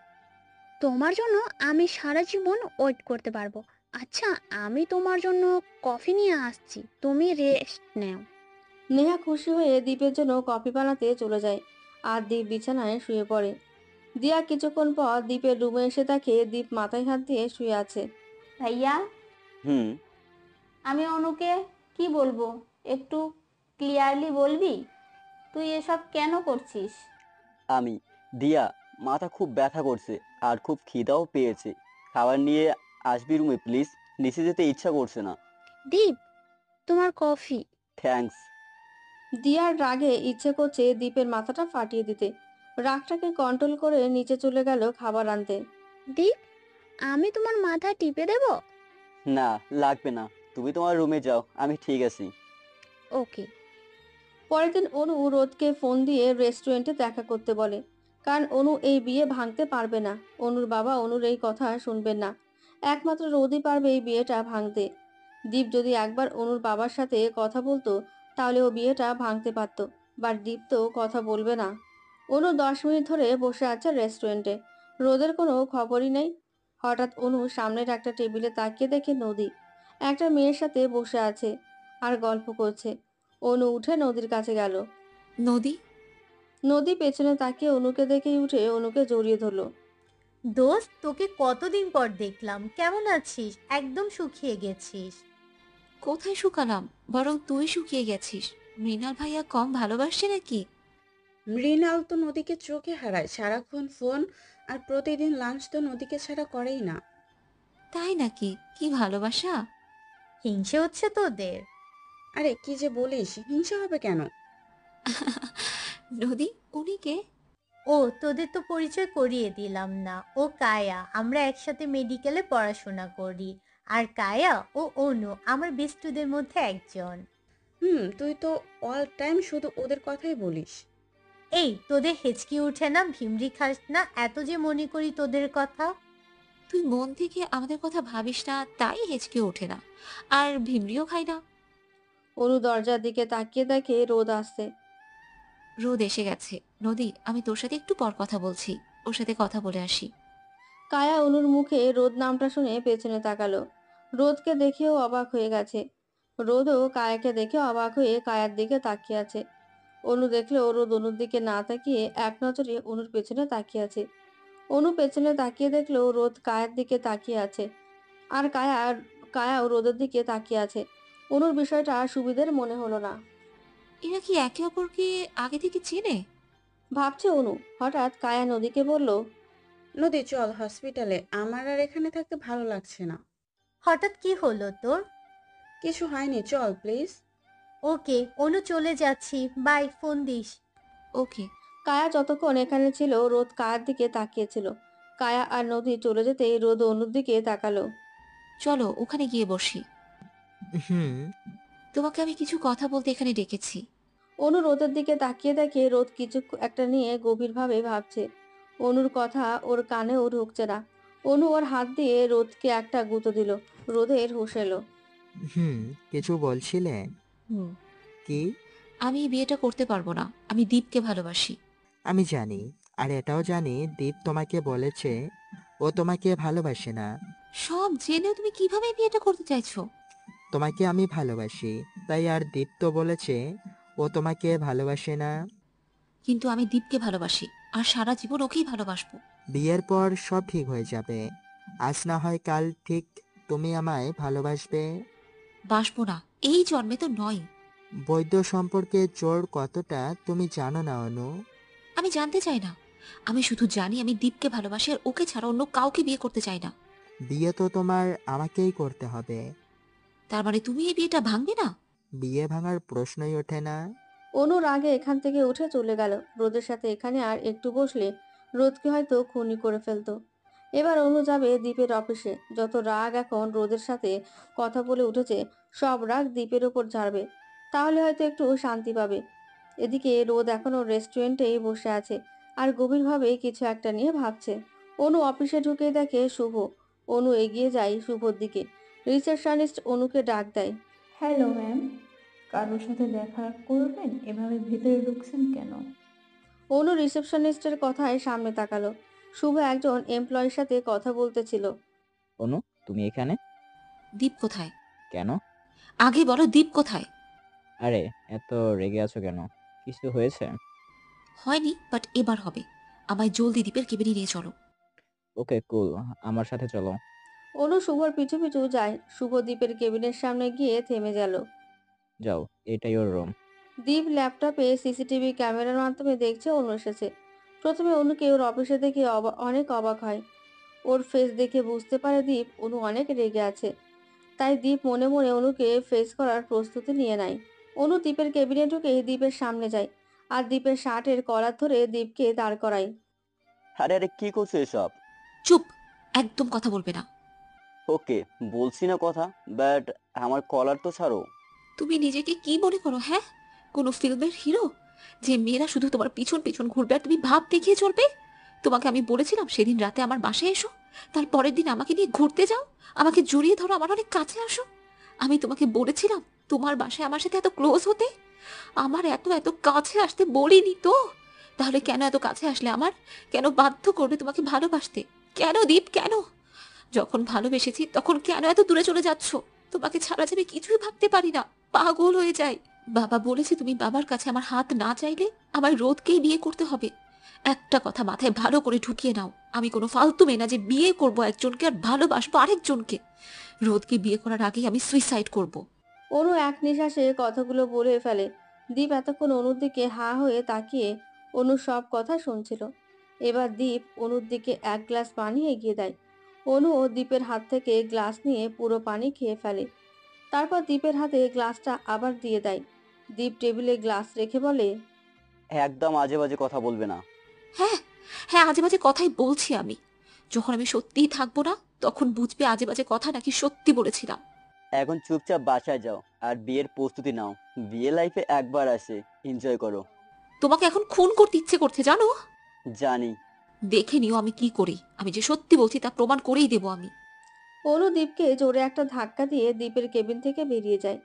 তোমার জন্য আমি সারা জীবন ওয়েট করতে পারবো। আচ্ছা, আমি তোমার জন্য কফি নিয়ে আসছি, তুমি রেস্ট নাও। নেহা খুশি হয়ে দীপের জন্য কফি বানাতে চলে যায়। আর দীপ বিছানায় শুয়ে পড়ে। দিয়া কিছুক্ষণ পর দীপের রুমে এসে দেখে দীপ মাথায় হাত দিয়ে শুয়ে আছে। ভাইয়া, হুম। আমি অনুকে কি বলবো একটু ক্লিয়ারলি বলবি? তুই এসব কেন করছিস? আমি। দিয়া, মাথা খুব ব্যথা করছে আর খুব খিদাও পেয়েছে। খাবার নিয়ে আসবি রুমে প্লিজ। নিচে যেতে ইচ্ছা করছে না। দীপ, তোমার কফি। থ্যাঙ্কস। দিয়ার রাগে ইচ্ছে করছে দীপের মাথাটা ফাটিয়ে দিতে। রাগটাকে কন্ট্রোল করে নিচে চলে গেল খাবার আনতে। দীপ, আমি তোমার মাথা টিপে দেব? না, লাগবে না। তুমি তোমার রুমে যাও, আমি ঠিক আছি। ওকে। পরের দিন অনু রোদকে ফোন দিয়ে রেস্টুরেন্টে দেখা করতে বলে, কারণ অনু এই বিয়ে ভাঙতে পারবে না। অনুর বাবা অনুর এই কথা শুনবেন না। একমাত্র রোদই পারবে এই বিয়েটা ভাঙতে। দীপ যদি একবার অনুর বাবার সাথে কথা বলতো তাহলে ও বিয়েটা ভাঙতে পারতো, বাট দীপ তো কথা বলবে না। অনু 10 মিনিট ধরে বসে আছে রেস্টুরেন্টে, রোদের কোনো খবরই নেই। হঠাৎ অনু সামনের একটা টেবিলে তাকিয়ে দেখে নদী একটা মেয়ের সাথে বসে আছে আর গল্প করছে। অনু উঠে নদীর কাছে গেল। নদী, নদী পেছনে তাকিয়ে অনুকে দেখেই উঠে অনুকে জড়িয়ে ধরলো। দোস্ত, তোকে কতদিন পর দেখলাম, কেমন আছিস? একদম শুকিয়ে গেছিস। কোথায় শুকালাম, বরং তুই শুকিয়ে গেছিস। মৃণাল ভাইয়া কম ভালোবাসছে নাকি? মৃণাল তো নদীকে চোখে হারায়, সারাক্ষণ ফোন, আর প্রতিদিন লাঞ্চ তো নদীকে ছাড়া করেই না। তাই নাকি? কি ভালোবাসা! হিংসে হচ্ছে তোদের? আরে কি যে বলিস, হিংসা হবে কেন? নদী, উনি কে? ও, তোদের তো পরিচয় করিয়ে দিলাম না। ও কায়া, আমরা একসাথে মেডিকেলে পড়াশোনা করি। আর কায়া ও অনু আমার বেস্টুদের মধ্যে একজন। তুই তো অল টাইম শুধু ওদের কথাই বলিস। এই, তোদের হেঁচকি উঠে না? ভিমরি খাস না? এত যে মনে করি তোদের কথা। তুই মন থেকে আমাদের কথা ভাবিস না, তাই হেঁচকে ওঠে না। আর ভিমরিও খাই না। অনু দরজার দিকে তাকিয়ে দেখে রোদ আসছে। রোদ এসে গেছে। নদী, আমি তোর সাথে একটু পর কথা বলছি, ওর সাথে কথা বলে আসি। কায়া অনুর মুখে রোদ নামটা শুনে পেছনে তাকালো। রোদকে দেখেও অবাক হয়ে গেছে। রোদও কায়াকে দেখে অবাক হয়ে কায়ার দিকে তাকিয়ে আছে। অনু দেখলো রোদ অনুর দিকে না তাকিয়ে এক নজরে অনুর পেছনে তাকিয়ে আছে। অনু পেছনে তাকিয়ে দেখলো রোদ কায়ার দিকে তাকিয়ে আছে। আর কায়াও রোদের দিকে তাকিয়ে আছে। অনুর বিষয়টা সুবিধের মনে হলো না। এরা কি একে অপরকে আগে থেকে চেনে? ভাবছে অনু। হঠাৎ কায়া নদীকে বলল, নদী চল হসপিটালে, আমার আর এখানে থাকতে ভালো লাগছে না। হঠাৎ কি হলো তোর? কিছু হয়নি, চল প্লিজ। ওকে, অনু চলে যাচ্ছি, বাই, ফোন দিস। ওকে। কায়া যতক্ষণ এখানে ছিল রোদ কায়ার দিকে তাকিয়েছিল। কায়া আর নদী চলে যেতেই রোদ অনুর দিকে তাকালো। চলো ওখানে গিয়ে বসি। হুম। তোমাকে আমি কিছু কথা বলতে এখানে ডেকেছি। অনু রোদের দিকে তাকিয়ে দেখে রোদ কিছু একটা নিয়ে গভীরভাবে ভাবছে। অনুর কথা ওর কানেও ঢুকছে না। অনু ওর হাত দিয়ে রোদকে একটা গুঁতো দিল। রোদের হুঁশ এলো। কিছু বলছিলে? হুম। কি? আমি এই বিয়েটা করতে পারবো না। আমি দীপকে ভালোবাসি। আমি জানি, আর এটাও জানি দীপ তোমাকে বলেছে ও তোমাকে ভালোবাসে না। সব জেনেও তুমি কিভাবে এই বিয়েটা করতে চাইছো? তোমাকে আমি ভালোবাসি, তাই। আর দীপ তো বলেছে ও তোমাকে ভালোবাসে না। কিন্তু আমি দীপকে ভালোবাসি, আর সারা জীবন ওকেই ভালোবাসবো। বিয়ের পর সব ঠিক হয়ে যাবে। আজ না হয় কাল ঠিক তুমি আমায় ভালোবাসবে। বাসবো না, এই জন্মে তো নয়। বৈধ সম্পর্কে জোর কতটা তুমি জানো না অনু। আমি জানতে চাই না। আমি শুধু জানি আমি দীপকে ভালোবাসি, আর ওকে ছাড়া অন্য কাউকে বিয়ে করতে চাই না। বিয়ে তো তোমার আমাকেই করতে হবে। তার মানে তুমি এই বিয়েটা ভাঙবে না? বিয়ে ভাঙার প্রশ্নই ওঠে না। অনুর আগে এখান থেকে উঠে চলে গেল। রোদের সাথে এখানে আর একটু বসলে রোদকে হয়তো খুনি করে ফেলতো। এবার অনু যাবে দ্বীপের অফিসে। যত রাগ এখন রোদের সাথে কথা বলে উঠেছে, সব রাগ দ্বীপের ওপর ঝাড়বে। তাহলে হয়তো একটু শান্তি পাবে। এদিকে রোদ এখনো রেস্টুরেন্টেই বসে আছে আর গভীরভাবে কিছু একটা নিয়ে ভাবছে। অনু অফিসে ঢুকে দেখে শুভ। অনু এগিয়ে যায় শুভর দিকে। রিসেপশনিস্ট অনুকে ডাক দেয়। হ্যালো ম্যাম, কারোর সাথে দেখা করবেন? এভাবে ভেতরে ঢুকছেন কেন? অনু রিসেপশনিস্টের কথায় সামনে তাকালো। শুভ একজন এমপ্লয়ির সাথে কথা বলতেছিল। অনু, তুমি এখানে? দীপ কোথায়? কেন? আগে বলো, দীপ কোথায়? আরে এত রেগে আছো কেন? কিছু হয়েছে? হয়নি, বাট এবার হবে। আমায় জলদি দীপের কেবিনে নিয়ে চলো। ওকে কুল, আমার সাথে চলো। অনু শুভর পিছু পিছু যায়। শুভ দ্বীপের কেবিনের সামনে গিয়ে থেমে গেল। যাও, এটাই ওর রুম। দীপ ল্যাপটপে সিসিটিভি ক্যামেরার মাধ্যমে দেখছে অনু এসেছে। প্রথমে অনুকে ওর অফিসে দেখে অনেক অবাক হয়। ওর ফেস দেখে বুঝতে পারে দীপ অনু অনেক রেগে আছে। তাই দীপ মনে মনে অনুকে ফেস করার প্রস্তুতি নিয়ে নেয়। অনু দীপের কেবিনে ঢুকে দীপের সামনে যায় আর দীপের শার্টের কলার ধরে দীপকে দাঁড় করায়। আরে আরে কি করছো এসব? চুপ, একদম কথা বলবে না। ওকে, বলছি না কথা, বাট আমার কলার তো ছাড়ো। তুমি নিজেকে কি মনে করো? হ্যাঁ, কোনো ফিল্মের হিরো যে মেয়েরা শুধু তোমার পিছন পিছন ঘুরবে আর তুমি ভাব দেখিয়ে চলবে? তোমাকে আমি বলেছিলাম সেদিন রাতে আমার বাসায় এসো, তার পরের দিন আমাকে নিয়ে ঘুরতে যাও, আমাকে জড়িয়ে ধরো, আমার অনেক কাছে আসো। আমি তোমাকে বলেছিলাম তোমার বাসায় আমার সাথে এত ক্লোজ হতে, আমার এত এত কাছে আসতে বলিনি তো? তাহলে কেন এত কাছে আসলে আমার? কেন বাধ্য করবে তোমাকে ভালোবাসতে? কেন দীপ, কেন? যখন ভালোবেসেছি তখন কেন এত দূরে চলে যাচ্ছ? তোমাকে ছাড়া যাবে কিছুই ভাবতে পারি না, পাগল হয়ে যাই। বাবা বলেছে তুমি বাবার কাছে আমার হাত না চাইলে আমার রোদকেই বিয়ে করতে হবে। একটা কথা মাথায় ভালো করে ঢুকিয়ে নাও, আমি কোনো ফালতু মেয়ে না যে বিয়ে করব একজনকে আর ভালোবাসবো আরেকজনকে। রোদকে বিয়ে করার আগেই আমি সুইসাইড করব। অনু এক নিঃশ্বাসে কথাগুলো বলে ফেলে। দীপ এতক্ষণ অনুর দিকে হা হয়ে তাকিয়ে অনুর সব কথা শুনছিল। এবার দীপ অনুর দিকে এক গ্লাস পানি এগিয়ে দেয়। অনু ও দীপের হাত থেকে গ্লাস নিয়ে পুরো পানি খেয়ে ফেলে। তারপর দীপের হাতে গ্লাসটা আবার দিয়ে দেয়। দীপ টেবিলে গ্লাস রেখে বলে, একদম আজে বাজে কথা বলবে না। হ্যাঁ হ্যাঁ, আজে বাজে কথাই বলছি আমি। যখন আমি সত্যিই থাকবো না তখন বুঝবে আজে বাজে কথা নাকি সত্যি বলেছিলাম। এখন চুপচাপ বাসায় যাও আর বিয়ের প্রস্তুতি নাও। বিয়ে লাইফে একবার আসে, এনজয় করো। তোমাকে এখন খুন করতে ইচ্ছে করছে জানো? জানি। দেখে নিও আমি কি করি, আমি যে সত্যি বলছি তা প্রমাণ করেই দেবো আমি। অনু দীপকে জোরে একটা ধাক্কা দিয়ে দীপের কেবিন থেকে বেরিয়ে যায়।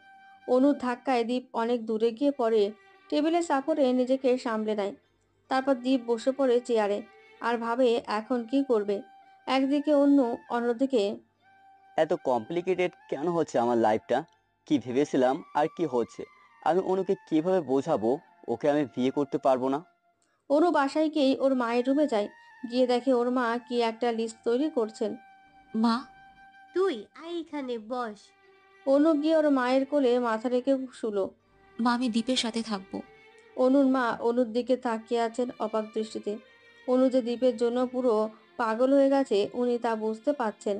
অনুর ধাক্কায় দীপ অনেক দূরে গিয়ে পড়ে টেবিলের সাপোর্টে নিজেকে সামলে নেয়। তারপর দীপ বসে পড়ে চেয়ারে আর ভাবে এখন কি করবে। একদিকে অনু, অন্যদিকে এত কমপ্লিকেটেড কেন হচ্ছে আমার লাইফটা? কি ভেবেছিলাম আর কি হচ্ছে? আমি অনুকে কিভাবে বোঝাবো ওকে আমি বিয়ে করতে পারবো না? অনু বাসায় গিয়েই ওর মায়ের রুমে যায়। গিয়ে দেখে ওর মা কি একটা লিস্ট তৈরি করছেন। মা, তুই আয় এখানে বস। অনু গিয়ে ওর মায়ের কোলে মাথা রেখে শুলো। মা, আমি দীপের সাথে থাকবো। অনুর মা অনুর দিকে তাকিয়ে আছেন অবাক দৃষ্টিতে। অনু যে দীপের জন্য পুরো পাগল হয়ে গেছে উনি তা বুঝতে পাচ্ছেন।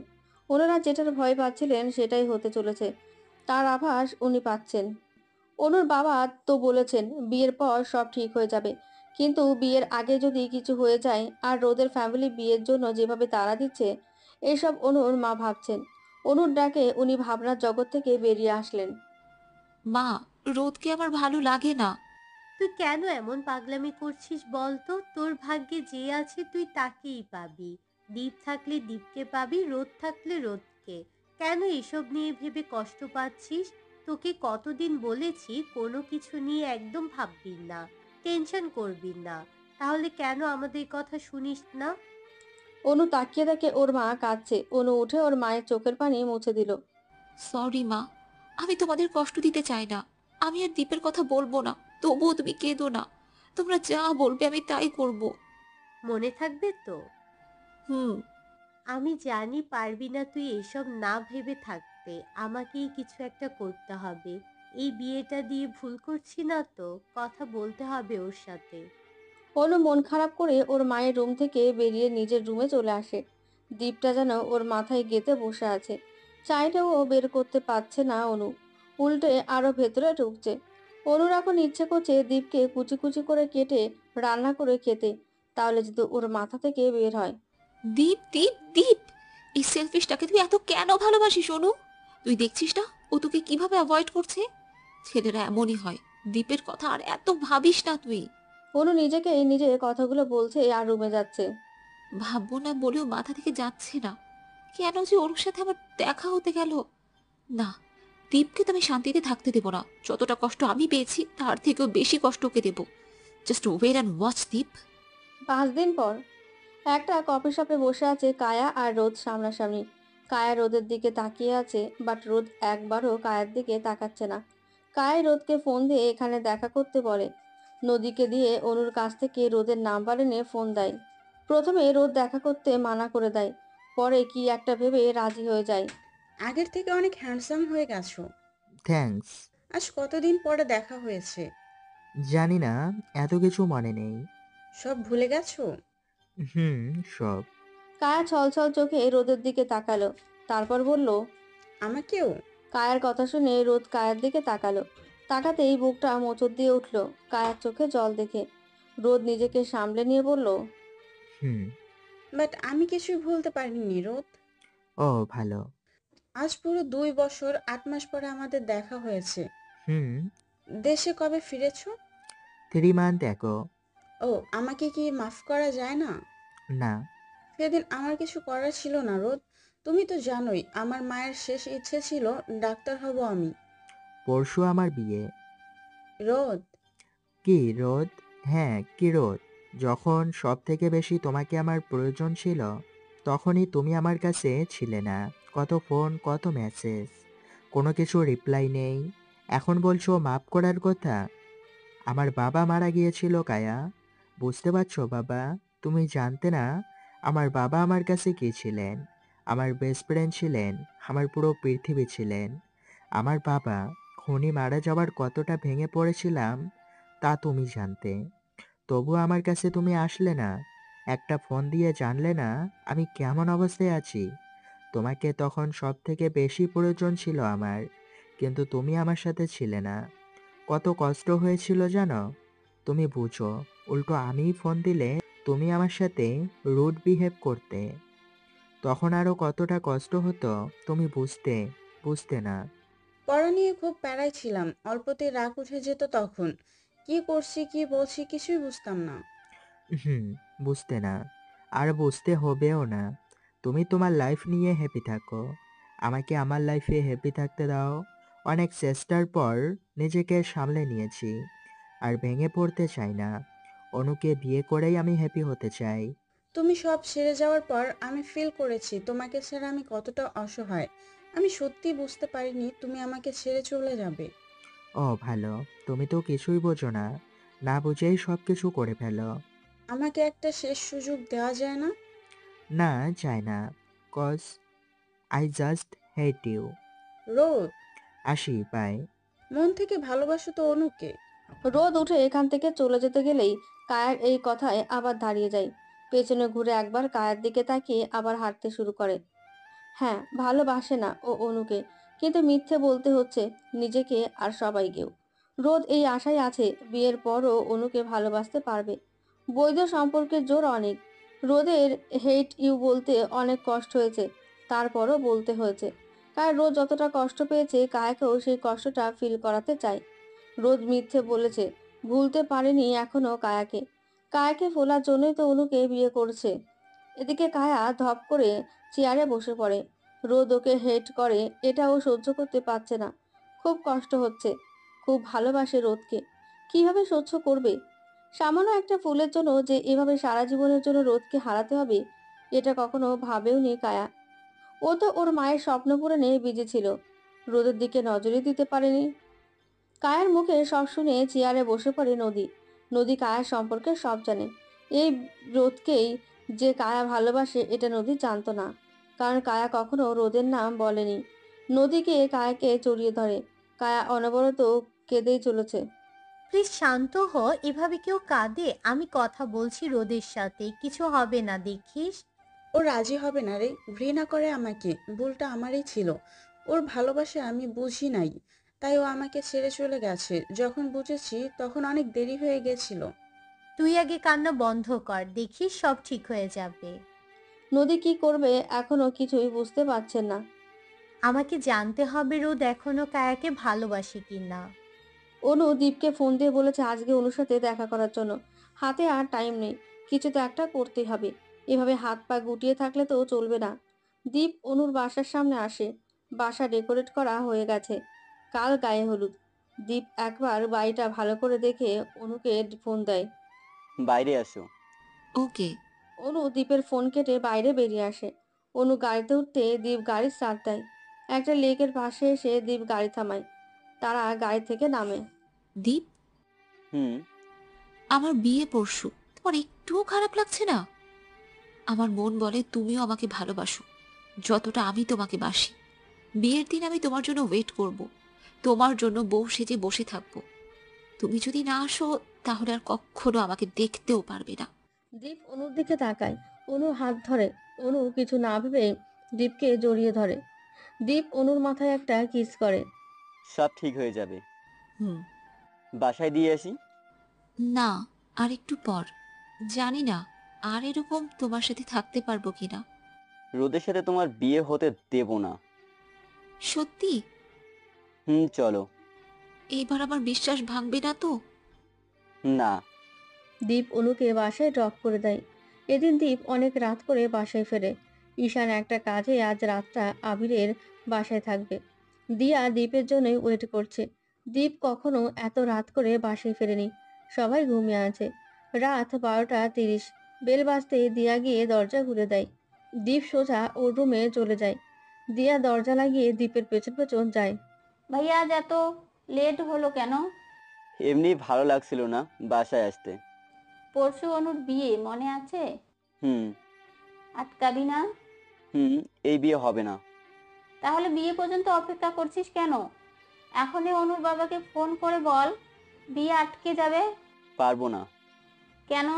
ওনারা যেটার ভয় পাচ্ছিলেন সেটাই হতে চলেছে, তার আভাস উনি পাচ্ছেন। অনুর বাবা তো বলেছেন বিয়ের পর সব ঠিক হয়ে যাবে, কিন্তু বিয়ের আগে যদি কিছু হয়ে যায় আর রোদের ফ্যামিলি বিয়ের জন্য যেভাবে তাড়া দিচ্ছে, এসব অনুর মা ভাবছেন। অনুর ডাকে উনি ভাবনার জগৎ থেকে বেরিয়ে আসলেন। মা, রোদকে আমার ভালো লাগে না। তুই কেন এমন পাগলামি করছিস বল তো? তোর ভাগ্যে যে আছে তুই তাকেই পাবি। দীপ থাকলে দীপকে পাবি, রোদ থাকলে রোদকে। কেন এসব নিয়ে ভেবে কষ্ট পাচ্ছিস? তোকে কতদিন বলেছি কোনো কিছু নিয়ে একদম ভাববি না, টেনশন করবি না। তাহলে কেন আমাদের কথা শুনিস না? অনু তাকিয়ে দেখে ওর মা কাঁদছে। অনু উঠে ওর মায়ের চোখের পানি মুছে দিল। সরি মা, আমি তোমাদের কষ্ট দিতে চাই না। আমি আর দীপের কথা বলবো না, তবুও তুমি কেঁদো না। তোমরা যা বলবে আমি তাই করব। মনে থাকবে তো? হুম। আমি জানি পারবি না তুই এসব না ভেবে থাকতে। আমাকেই কিছু একটা করতে হবে। এই বিয়েটা দিয়ে ভুল করছি না তো? কথা বলতে হবে ওর সাথে। অনু মন খারাপ করে ওর মায়ের রুম থেকে বেরিয়ে নিজের রুমে চলে আসে। দীপটা যেন ওর মাথায় গেঁথে বসে আছে। চাইলেও ও বের করতে পারছে না অনু, উল্টে আরো ভেতরে ঢুকছে। অনুর এখন ইচ্ছে করছে দীপকে কুচি কুচি করে কেটে রান্না করে খেতে, তাহলে যদি ওর মাথা থেকে বের হয়। দীপ, দীপ, দীপ, এই সেলফিশটাকে তুই এত কেন ভালোবাসিস অনু? তুই দেখছিস না ও তোকে কিভাবে অ্যাভয়েড করছে? ছেলেরা এমনই হয়। দীপের কথা আর এত ভাবিস না তুই। অনু নিজেকে নিজে কথাগুলো বলছে আর রুমে যাচ্ছে। ভাববো না বলেও মাথা থেকে যাচ্ছে না। কেন যে ওর সাথে আমার দেখা হতে গেল? না, দীপকে তো আমি শান্তিতে থাকতে দেবো না। যতটা কষ্ট আমি পেয়েছি তার থেকেও বেশি কষ্ট ওকে দেবো। জাস্ট ওয়েট অ্যান্ড ওয়াচ দীপ। 5 দিন পর একটা কফি শপে বসে আছে কায়া আর রোদ সামনাসামনি। কায়া রোদের দিকে তাকিয়ে আছে, বাট রোদ একবারও কায়ার দিকে তাকাচ্ছে না। কায়া রোদকে ফোন দিয়ে এখানে দেখা করতে বলে। নদীকে দিয়ে অনুর কাছ থেকে রোদের নাম্বার এনে ফোন দেয়। প্রথমে রোদ দেখা করতে মানা করে দেয়, পরে কি একটা ভেবে রাজি হয়ে যায়। আগের থেকে অনেক হ্যান্ডসাম হয়ে গেছো। থ্যাঙ্কস। আজ কতদিন পরে দেখা হয়েছে। জানি না, এত কিছু মনে নেই। সব ভুলে গেছো? হুম, সব। কায়া ছলছল চোখে রোদের দিকে তাকালো, তারপর বলল, আমাকেও? কায়ার কথা শুনে রোদ কায়ার দিকে তাকালো। তাকাতেই বুকটা মোচড় দিয়ে উঠল কায়ার চোখে জল দেখে। রোদ নিজেকে সামলে নিয়ে বলল, হুম। বাট আমি কিছুই ভুলতে পারিনি রোদ। ও ভালো। আজ পুরো 2 বছর 8 মাস পরে আমাদের দেখা হয়েছে। হুম। দেশে কবে ফিরেছো? 3 month ago। ও, আমাকে কি মাফ করা যায় না? না। সেদিন আমার কিছু করার ছিল না রোদ। তুমি তো জানোই আমার মায়ের শেষ ইচ্ছে ছিল ডাক্তার হব আমি। পরশু আমার বিয়ে। রোদ, কি রোদ? হ্যাঁ, কি রোদ? যখন সব থেকে বেশি তোমাকে আমার প্রয়োজন ছিল, তখনই তুমি আমার কাছে ছিলে না। কত ফোন, কত মেসেজ, কোনো কিছু রিপ্লাই নেই। এখন বলছো মাফ করার কথা? আমার বাবা মারা গিয়েছিল কায়া। বুঝতে পারছো বাবা? তুমি জানতে না আমার বাবা আমার কাছে কি ছিলেন? আমার বেস্ট ফ্রেন্ড ছিলেন, আমার পুরো পৃথিবী ছিলেন। আমার বাবা খুনি মারা যাওয়ার কতটা ভেঙে পড়েছিলাম তা তুমি জানতে। তবুও আমার কাছে তুমি আসলে না। একটা ফোন দিয়ে জানলে না আমি কেমন অবস্থায় আছি। তোমাকে তখন সব থেকে বেশি প্রয়োজন ছিল আমার, কিন্তু তুমি আমার সাথে ছিলে না। কত কষ্ট হয়েছিল জানো? তুমি বুঝো, উল্টো আমিই ফোন দিলে তুমি আমার সাথে রুড বিহেভ করতে। তখন আরো কতটা কষ্ট হতো তুমি বুঝতে বুঝতে না। পড়া নিয়ে খুব প্যারায় ছিলাম, অল্পতেই রাগ উঠে যেত তখন। কি করছি কি বলছি কিছুই বুঝতাম না। হুম, বুঝতে না। আর বুঝতে হবেও না। তুমি তোমার লাইফ নিয়ে হ্যাপি থাকো। আমাকে আমার লাইফে হ্যাপি থাকতে দাও। অনেক চেষ্টার পর নিজেকে সামলে নিয়েছি। আর ভেঙে পড়তে চাই না। অনুকে বিয়ে করেই আমি হ্যাপি হতে চাই। তুমি সব সেরে যাওয়ার পর আমি ফিল করেছি তোমাকে ছেড়ে আমি কতটা অসহায়। আমি সত্যি বুঝতে পারিনি তুমি আমাকে ছেড়ে চলে যাবে। ও ভালো, তুমি তো কিছুই বোঝো না। না বুঝেই সব কিছু করে ফেলো। আমাকে একটা শেষ সুযোগ দেওয়া যায় না? না, যায় না। Cause I just hate you. রোদ, আসি, বাই। মন থেকে ভালোবাসো তো অনুকে? রোদ উঠে এখান থেকে চলে যেতে গেলেই কায়ার এই কথায় আবার দাঁড়িয়ে যায়। পেছনে ঘুরে একবার কায়ার দিকে তাকিয়ে আবার হাঁটতে শুরু করে। হ্যাঁ, ভালোবাসে না ও অনুকে, কিন্তু মিথ্যে বলতে হচ্ছে নিজেকে আর সবাইকেও। রোদ এই আশায় আছে বিয়ের পরও অনুকে ভালোবাসতে পারবে। বৈধ সম্পর্কের জোর অনেক। রোদের হেট ইউ বলতে অনেক কষ্ট হয়েছে, তারপরও বলতে হয়েছে। কারণ রোদ যতটা কষ্ট পেয়েছে কায়াকেও সেই কষ্টটা ফিল করাতে চায়। রোদ মিথ্যে বলেছে, ভুলতে পারেনি এখনো কায়াকে। কায়াকে ফোলার জন্যই তো অনুকে বিয়ে করছে। এদিকে কায়া ধপ করে চেয়ারে বসে পড়ে। রোদ ওকে হেট করে, এটা ও সহ্য করতে পারছে না। খুব কষ্ট হচ্ছে, খুব ভালোবাসে রোদকে, কিভাবে সহ্য করবে? সামান্য একটা ফুলের জন্য যে এভাবে সারা জীবনের জন্য রোদকে হারাতে হবে, এটা কখনো ভাবেওনি কায়া। ও তো ওর মায়ের স্বপ্ন পূরণে বিজি ছিল, রোদের দিকে নজরই দিতে পারেনি। কায়ার মুখে সব শুনে চেয়ারে বসে পড়ে নদী। নদী কায়ার সম্পর্কে সব জানে। এই রোদকেই যে কায়া ভালোবাসে এটা নদী জানতো না, কারণ কায়া কখনো রোদের নাম বলেনি। নদীকে কায়াকে জড়িয়ে ধরে। কায়া অনবরত কেঁদেই চলেছে। প্লিজ শান্ত হ, এভাবে কেউ কাঁদে? আমি কথা বলছি রোদের সাথে, কিছু হবে না দেখিস। ও রাজি হবে না রে, ঘৃণা করে আমাকে। ভুলটা আমারই ছিল, ওর ভালোবাসা আমি বুঝি নাই, তাই ও আমাকে ছেড়ে চলে গেছে। যখন বুঝেছি তখন অনেক দেরি হয়ে গেছিল। তুই আগে কান্না বন্ধ কর, দেখিস সব ঠিক হয়ে যাবে। নদী কি করবে এখনো কিছুই বুঝতে পারছেন না। আমাকে জানতে হবে রোদ এখনো কায়াকে ভালোবাসে কিনা। অনু দীপকে ফোন দিয়ে বলেছে আজকে অনুর সাথে দেখা করার জন্য। হাতে আর টাইম নেই, কিছু তো একটা করতেই হবে। এভাবে হাত পা গুটিয়ে থাকলে তো চলবে না। দীপ অনুর বাসার সামনে আসে। বাসা ডেকোরেট করা হয়ে গেছে, কাল গায়ে হলুদ। দীপ একবার বাড়িটা ভালো করে দেখে অনুকে ফোন দেয়। বাইরে আসো। ওকে। অনু দীপের ফোন কেটে বাইরে বেরিয়ে আসে। অনু গাড়িতে উঠতে দীপ গাড়ি স্টার্ট দেয়। একটা লেকের পাশে এসে দীপ গাড়ি থামায়। তারা গাড়ি থেকে নামে। দীপ, হুম। আমার বিয়ে পরশু, তোমার একটুও খারাপ লাগছে না? আমার মন বলে তুমিও আমাকে ভালোবাসো যতটা আমি তোমাকে বাসি। বিয়ের দিন আমি তোমার জন্য ওয়েট করব, তোমার জন্য বউ সেজে বসে থাকবো। তুমি যদি না আসো তাহলে আর কখনো আমাকে দেখতেও পারবে না। দীপ অনুর দিকে তাকায়। অনুর হাত ধরে। অনু কিছু না ভেবে দীপকে জড়িয়ে ধরে। দীপ অনুর মাথায় একটা কিস করে। সব ঠিক হয়ে যাবে। হুম। বাসায় দিয়ে আসি? না, আর একটু পর। জানি না আর এরকম তোমার সাথে থাকতে পারবো কিনা। রোদের সাথে তোমার বিয়ে হতে দেব না। সত্যি? চলো। এবার আমার বিশ্বাস ভাঙবে না তো? না। দীপ অনুকে বাসায় ড্রপ করে দেয়। এদিন দীপ অনেক রাত করে বাসায় ফেরে। ঈশান একটা কাজে আজ রাতটা আবিরের বাসায় থাকবে। দিয়া দীপের জন্যই ওয়েট করছে। দীপ কখনো এত রাত করে বাসায় ফেরেনি। সবাই ঘুমিয়ে আছে। রাত 12:30। বেল বাজতেই দিয়া গিয়ে দরজা খুলে দেয়। দীপ সোজা ওর রুমে চলে যায়। দিয়া দরজা লাগিয়ে দীপের পেছন পেছন যায়। ভাইয়া আজ এত লেট হলো কেন? এমনি ভালো লাগছিল না বাসায় আসতে। পরশু অনুর বিয়ে মনে আছে? হুম। আটকাবি না? এই বিয়ে হবে না। তাহলে বিয়ে পর্যন্ত অপেক্ষা করছিস কেন? এখনই অনুর বাবাকে ফোন করে বল, বিয়ে আটকে যাবে। পারবো না। কেন?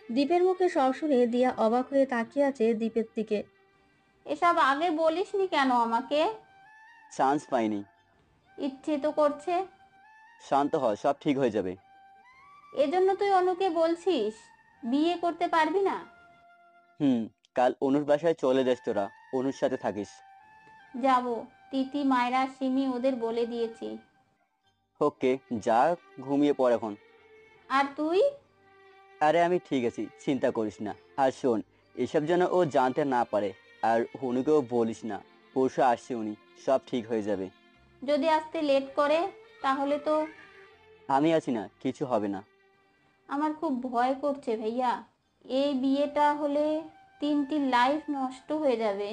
দীপের মুখে সব শুনে দিয়া অবাক হয়ে তাকিয়ে আছে দীপের দিকে। এসব আগে বলিসনি কেন আমাকে? চান্স পাইনি। ইচ্ছে তো করছে। শান্ত হ, সব ঠিক হয়ে যাবে। এজন্য তুই অনুকে বলছিস বিয়ে করতে পারবি না? কাল অনুর বাসায় চলে যাস তোরা, অনুর সাথে থাকিস। যাব। তিতি, মায়রা, সিমি ওদের বলে দিয়েছি। ওকে, যা ঘুমিয়ে পড় এখন। আর তুই? আরে আমি ঠিক আছি, চিন্তা করিস না। আর শোন, এসব যেন ও জানতে না পারে। আর অনুকেও বলিস না। পরশু আসছে উনি, সব ঠিক হয়ে যাবে। যদি আসতে লেট করে তাহলে তো? আমি আছি না, কিছু হবে না। আমার খুব ভয় করছে ভাইয়া। এই বিয়েটা হলে 3টি লাইফ নষ্ট হয়ে যাবে।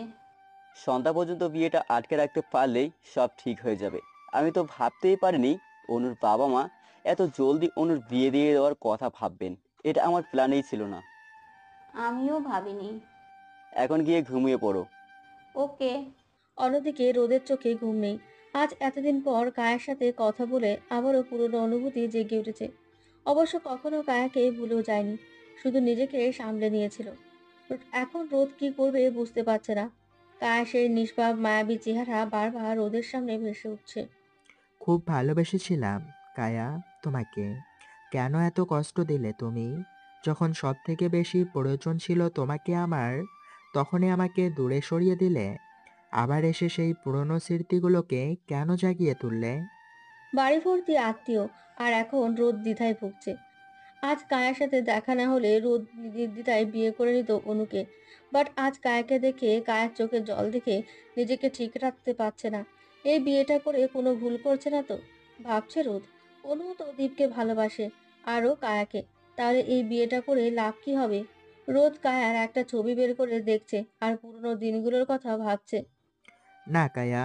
সন্ধ্যা পর্যন্ত বিয়েটা আটকে রাখতে পারলেই সব ঠিক হয়ে যাবে। আমি তো ভাবতেই পারিনি অনুর বাবা মা এত জলদি অনুর বিয়ে দিয়ে দেওয়ার কথা ভাববেন। এটা আমার প্ল্যানেই ছিল না। আমিও ভাবিনি। এখন গিয়ে ঘুমিয়ে পড়ো। ওকে। অন্যদিকে রোদের চোখে ঘুম নেই। আজ এতদিন পর কায়ার সাথে কথা বলে আবারও পুরনো অনুভূতি জেগে উঠেছে। অবশ্য কখনো কায়াকে ভুলেও যায়নি, শুধু নিজেকে সামলে নিয়েছিল। এখন রোদ কি করবে বুঝতে পারছে না। কায়া সেই নিষ্পাপ মায়াবী চেহারা বারবার রোদের সামনে ভেসে উঠছে। খুব ভালোবেসেছিলাম কায়া তোমাকে। কেন এত কষ্ট দিলে তুমি? যখন সব থেকে বেশি প্রয়োজন ছিল তোমাকে আমার, তখনই আমাকে দূরে সরিয়ে দিলে। আবার এসে সেই পুরনো স্মৃতিগুলোকে কেন জাগিয়ে তুললে? বাড়ি ভর্তি আত্মীয়, আর এখন রোদ দ্বিধায় ভুগছে। আজ কায়ার সাথে দেখা না হলে রোদ নির্দ্বিধায় বিয়ে করে নিত অনুকে। বাট আজ কায়াকে দেখে, কায়ার চোখে জল দেখে নিজেকে ঠিক রাখতে পারছে না। এই বিয়েটা করে কোনো ভুল করছে না তো? ভাবছে রোদ। অনু তো দীপকে ভালোবাসে, আরও কায়াকে। তাহলে এই বিয়েটা করে লাভ কি হবে? রোদ কায়ার একটা ছবি বের করে দেখছে আর পুরনো দিনগুলোর কথা ভাবছে। না কায়া,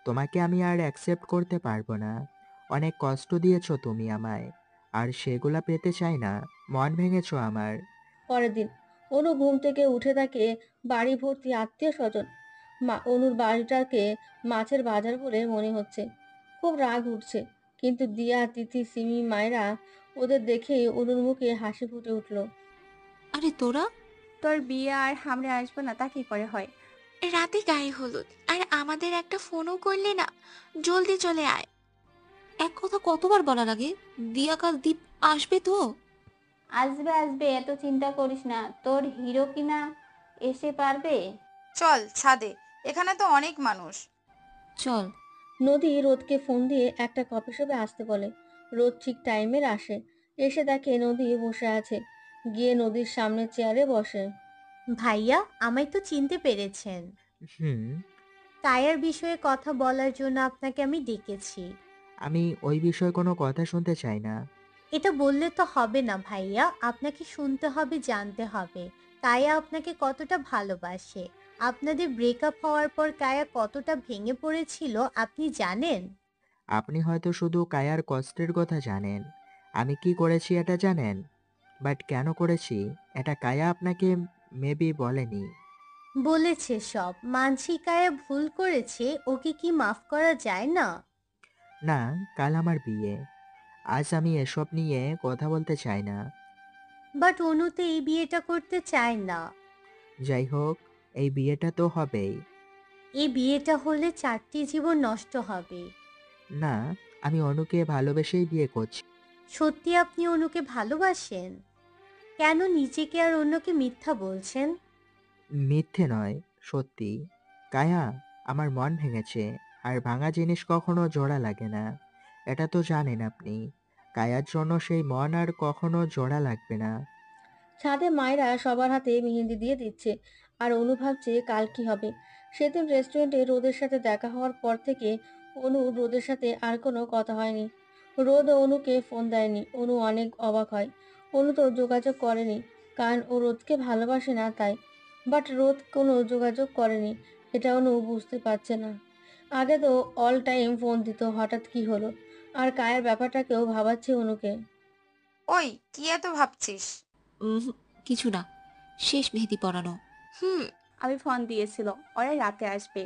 তোমাকে আমি আর অ্যাকসেপ্ট করতে পারবো না। অনেক কষ্ট দিয়েছো তুমি আমায়, আর সেগুলা পেতে চাই না। মন ভেঙেছো আমার। পরের দিন অনু ঘুম থেকে উঠে থাকে বাড়ি ভর্তি আত্মীয় স্বজন। অনুর বাড়িটাকে মাছের বাজার বলে মনে হচ্ছে। খুব রাগ উঠছে, কিন্তু দিয়া, তিথি, সিমি, মায়েরা ওদের দেখেই অনুর মুখে হাসি ফুটে উঠল। আরে তোরা? তোর বিয়ে আর আমরা আসবো না তা কি করে হয়? রাতে গায়ে হলুদ, আর আমাদের একটা ফোনও করলে না। জলদি চলে আয়। এক কথা কতবার বলা লাগে? দিয়া কাল দীপ আসবে তো? আসবে আসবে, এত চিন্তা করিস না। তোর হিরো কিনা এসে পারবে? চল ছাদে, এখানে তো অনেক মানুষ। চল। নদী রোদকে ফোন দিয়ে একটা কফি শপে আসতে বলে। রোদ ঠিক টাইমের আসে। এসে দেখে নদী বসে আছে। গিয়ে নদীর সামনে চেয়ারে বসে। ভাইয়া, আমায় তো চিনতে পেরেছেন। হুম। কায়ার বিষয়ে কথা বলার জন্য আপনাকে আমি ডেকেছি। আমি ওই বিষয়ে কোনো কথা শুনতে চাই না। এটা বললে তো হবে না ভাইয়া, আপনাকে শুনতে হবে, জানতে হবে কায়া আপনাকে কতটা ভালোবাসে। আপনাদের ব্রেকআপ হওয়ার পর কায়া কতটা ভেঙে পড়েছিল আপনি জানেন? আপনি হয়তো শুধু কায়ার কষ্টের কথা জানেন। আমি কি করেছি এটা জানেন? বাট কেন করেছি এটা কায়া আপনাকে মেবি বলেনি। বলেছে সব মানছি, কায়া ভুল করেছে, ওকে কি মাফ করা যায় না? না, কাল আমার বিয়ে। আজ আমি এসব নিয়ে কথা বলতে চাই না। বাট অনু তো এই বিয়েটা করতে চায় না। যাই হোক, এই বিয়েটা তো হবেই। এই বিয়েটা হলে 4টি জীবন নষ্ট হবে। না, আমি অনুকে ভালোবেসেই বিয়ে করছি। সত্যি আপনি অনুকে ভালোবাসেন? কেন নিজেকে আর অন্যকে মিথ্যা বলছেন? মিথ্যে নয়, সত্যি। কায়া, আমার মন ভেঙেছে, আর ভাঙা জিনিস কখনো জোড়া লাগে না। এটা তো জানেন আপনি। কায়ার জন্য সেই মন আর কখনো জোড়া লাগবে না। ছাদে মায়েরা সবার হাতে মেহেন্দি দিয়ে দিচ্ছে, আর অনু ভাবছে কাল কি হবে। সেদিন রেস্টুরেন্টে রোদের সাথে দেখা হওয়ার পর থেকে অনু রোদের সাথে আর কোনো কথা হয়নি। রোদ অনুকে ফোন দেয়নি। অনু অনেক অবাক হয়। অনু তো যোগাযোগ করেনি, কারণ ও রোদকে ভালোবাসে না তাই। বাট রোদ কোনো যোগাযোগ করেনি, এটা অনু বুঝতে পারছে না। আগে তো অল টাইম ফোন দিত, হঠাৎ কি হলো? আর কায়ের ব্যাপারটাকেও ভাবাচ্ছে অনুকে। ওই কি এত ভাবছিস? কিছু না, শেষ মেহেদি পরানো। আমি ফোন দিয়েছিল, ওরা রাতে আসবে।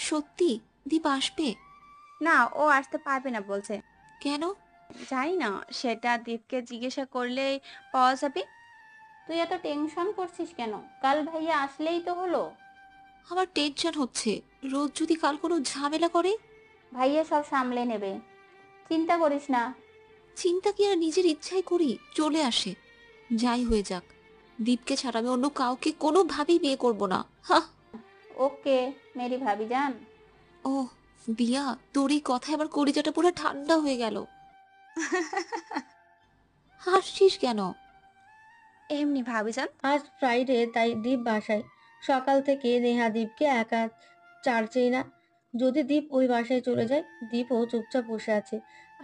সত্যি? দীপ আসবে? না, ও আসতে পারবে না বলছে। কেন? জানি না, সেটা দীপকে জিজ্ঞাসা করলেই পাওয়া যাবে। তুই এত টেনশন করছিস কেন? কাল ভাইয়া আসলেই তো হলো। আমার টেনশন হচ্ছে, রোজ যদি কাল কোনো ঝামেলা করে। ভাইয়া সব সামলে নেবে, চিন্তা করিস না। চিন্তা কি আর নিজের ইচ্ছাই করি? চলে আসে, যাই হয়ে যাক। দীপকে ছাড়া আমি অন্য কাউকে কোনোভাবেই বিয়ে করব না। হা। ওকে মেরি ভাবি যান। ও বিয়া, তোর এই কথায় আমার কলিজাটা পুরো ঠান্ডা হয়ে গেল। হাসছিস কেন? এমনি ভাবি যান। আজ ফ্রাইডে, তাই দীপ বাসায়। সকাল থেকে নেহা দীপকে একা ছাড়ছেই না। যদি দীপ ওই বাসায় চলে যায়, দীপও চুপচাপ বসে আছে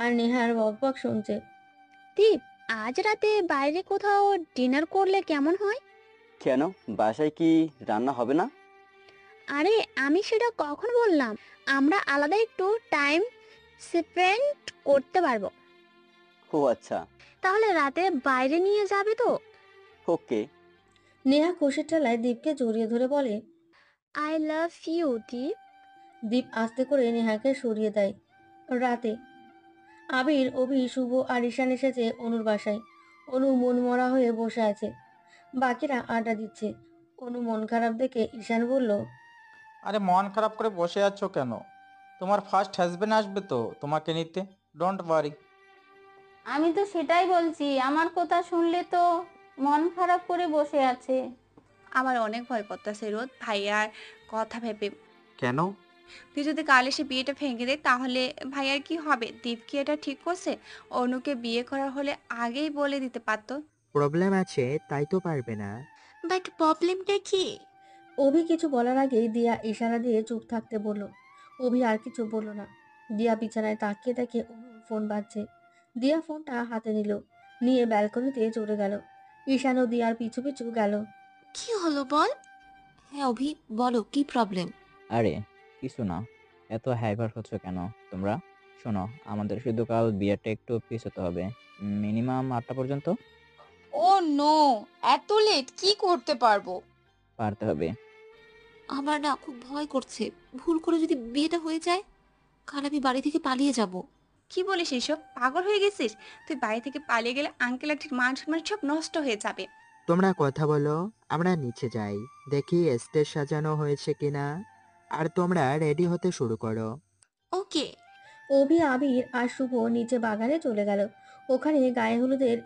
আর নেহার বকবক শুনছে। দীপ, আজ রাতে বাইরে কোথাও ডিনার করলে কেমন হয়? কেন, বাসায় কি রান্না হবে না? আরে আমি সেটা কখন বললাম? আমরা আলাদা একটু টাইম স্পেন্ড করতে পারবো। ও আচ্ছা, তাহলে রাতে বাইরে নিয়ে যাবে তো? ওকে। নেহা খুশির ঠেলায় দীপকে জড়িয়ে ধরে বলে, আই লাভ ইউ দীপ। দীপ আস্তে করে নেহাকে সরিয়ে দেয়। রাতে আবির, অভি, শুভ আর ঈশান এসেছে অনুর বাসায়। অনু মনমরা হয়ে বসে আছে, বাকিরা আড্ডা দিচ্ছে। অনু মন খারাপ দেখে ঈশান বলল, আরে মন খারাপ করে বসে আছো কেন? তোমার ফার্স্ট হাজবেন্ড আসবে তো তোমাকে নিতে, ডোন্ট ওয়ারি। আমি তো সেটাই বলছি, আমার কথা শুনলে তো মন খারাপ করে বসে আছে। আমার অনেক ভয় করতেছে রোদ, ভাইয়ার কথা ভেবে। কেন? তুই যদি কাল এসে বিয়েটা ভেঙে দেয় তাহলে ভাইয়ার কি হবে? দীপ কি এটা ঠিক করছে? অনুকে বিয়ে করা হলে আগেই বলে দিতে পারতো। প্রবলেম আছে, তাই তো পারবে না। বাট প্রবলেমটা কি? অভি কিছু বলার আগেই দিয়া ইশারা দিয়ে চুপ থাকতে বলল। অভি আর কিছু বলল না। দিয়া বিছানায় তাকিয়ে দেখে অনুর ফোন বাজছে। দিয়া ফোনটা হাতে নিল, নিয়ে ব্যালকনিতে চলে গেল। ঈশানও দিয়ার পিছু পিছু গেল। কি হলো বল? হ্যাঁ অভি, বলো কি প্রবলেম? আরে কিছু না, এত হাইপার হচ্ছ কেন তোমরা? শোনো, আমাদের শুধু কাল বিয়েটা একটু পিছোতে হবে, মিনিমাম 8টা পর্যন্ত। ও নো, এত লেট কি করতে পারবো? পারতে হবে। আমার না খুব ভয় করছে, ভুল করে যদি বিয়েটা হয়ে যায়, কাল আমি বাড়ি থেকে পালিয়ে যাব। কি বলিস এসব? পাগল হয়ে গেছিস? তুই বাড়ি থেকে পালিয়ে গেলে আঙ্কেল আন্টির মান সম্মান সব নষ্ট হয়ে যাবে। তোমরা কথা বলো, আমরা নিচে যাই, দেখি স্টেজ সাজানো হয়েছে কিনা। আর তোমরা রেডি হতে শুরু করো। ওকে। অভি, আবির আর শুভ নিচে বাগানে চলে গেল। ওখানে গায়ে হলুদের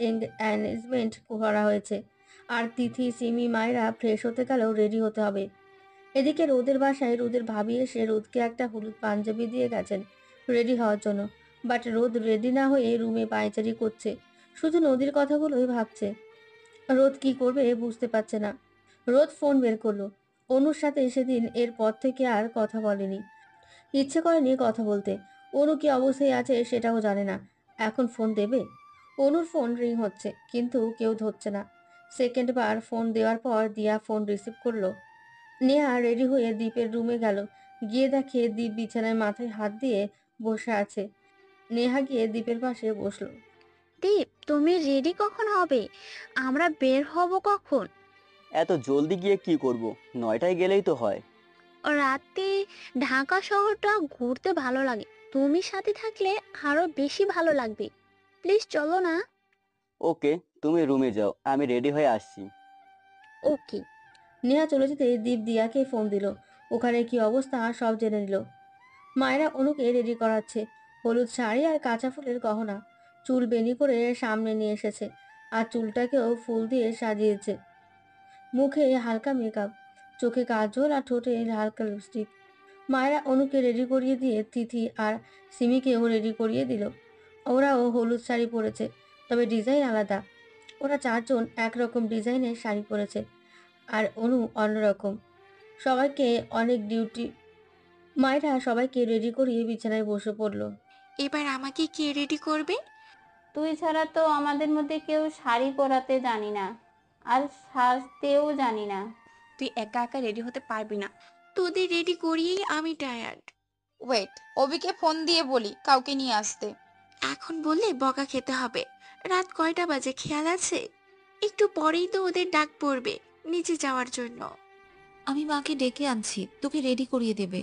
অ্যারেঞ্জমেন্ট করা হয়েছে। আর তিথি, সিমি, মায়েরা ফ্রেশ হতে গেলেও রেডি হতে হবে। এদিকে রোদের বাসায় রোদের ভাবি এসে রোদকে একটা হলুদ পাঞ্জাবি দিয়ে গেছেন রেডি হওয়ার জন্য। বাট রোদ রেডি না হয়ে রুমে পায়চারি করছে, শুধু নদীর কথাগুলোই ভাবছে। রোদ কি করবে বুঝতে পারছে না। রোদ ফোন বের করলো। অনুর সাথে সেদিন এর পর থেকে আর কথা বলেনি, ইচ্ছে করেনি কথা বলতে। অনু কি অবস্থায় আছে সেটাও জানে না। এখন ফোন দেবে? অনুর ফোন রিং হচ্ছে, কিন্তু কেউ ধরছে না। সেকেন্ড বার ফোন দেওয়ার পর দিয়া ফোন রিসিভ করলো। নেহা রেডি হয়ে দীপের রুমে গেল। গিয়ে দেখে দীপ বিছানায় মাথায় হাত দিয়ে বসে আছে। নেহা গিয়ে দীপের পাশে বসলো। দীপ, তুমি রেডি কখন হবে? আমরা বের হব কখন? এত জলদি গিয়ে কি করব? 9টায় গেলেই তো হয়। রাতে ঢাকা শহরটা ঘুরতে ভালো লাগে, তুমি সাথে থাকলে আরো বেশি ভালো লাগবে। প্লিজ চলো না। ওকে, তুমি রুমে যাও, আমি রেডি হয়ে আসছি। ওকে। নেহা চলে যেতে দীপ দিয়াকে ফোন দিল। ওখানে কি অবস্থা সব জেনে নিল। মায়েরা অনুকে রেডি করাচ্ছে। হলুদ শাড়ি আর কাঁচা ফুলের গহনা, চুল বেনি করে সামনে নিয়ে এসেছে, আর চুলটাকেও ফুল দিয়ে সাজিয়েছে। মুখে হালকা মেকআপ, চোখে কাজল আর ঠোঁটে হালকা লিপস্টিক। মায়েরা অনুকে রেডি করিয়ে দিয়ে তিথি আর সিমিকেও রেডি করিয়ে দিল। ওরাও হলুদ শাড়ি পরেছে, তবে ডিজাইন আলাদা। ওরা চারজন একরকম ডিজাইনের শাড়ি পরেছে, আর অনু অন্যরকম। সবাইকে অনেক ডিউটি মায়েরা সবাইকে রেডি করিয়ে বিছানায় বসে পড়ল। এবার আমাকে কে রেডি করবে? তুই ছাড়া তো আমাদের মধ্যে কেউ শাড়ি পরাতে জানি না, আর সাজতেও জানি না। তুই একা একা রেডি হতে পারবি না। তোদের রেডি করিয়েই আমি টায়ার্ড। ওয়েট, অবিকে ফোন দিয়ে বলি কাউকে নিয়ে আসতে। এখন বললে বকা খেতে হবে। রাত কয়টা বাজে খেয়াল আছে? একটু পরেই তো ওদের ডাক পড়বে নিচে যাওয়ার জন্য। আমি মাকে ডেকে আনছি, তোকে রেডি করিয়ে দেবে।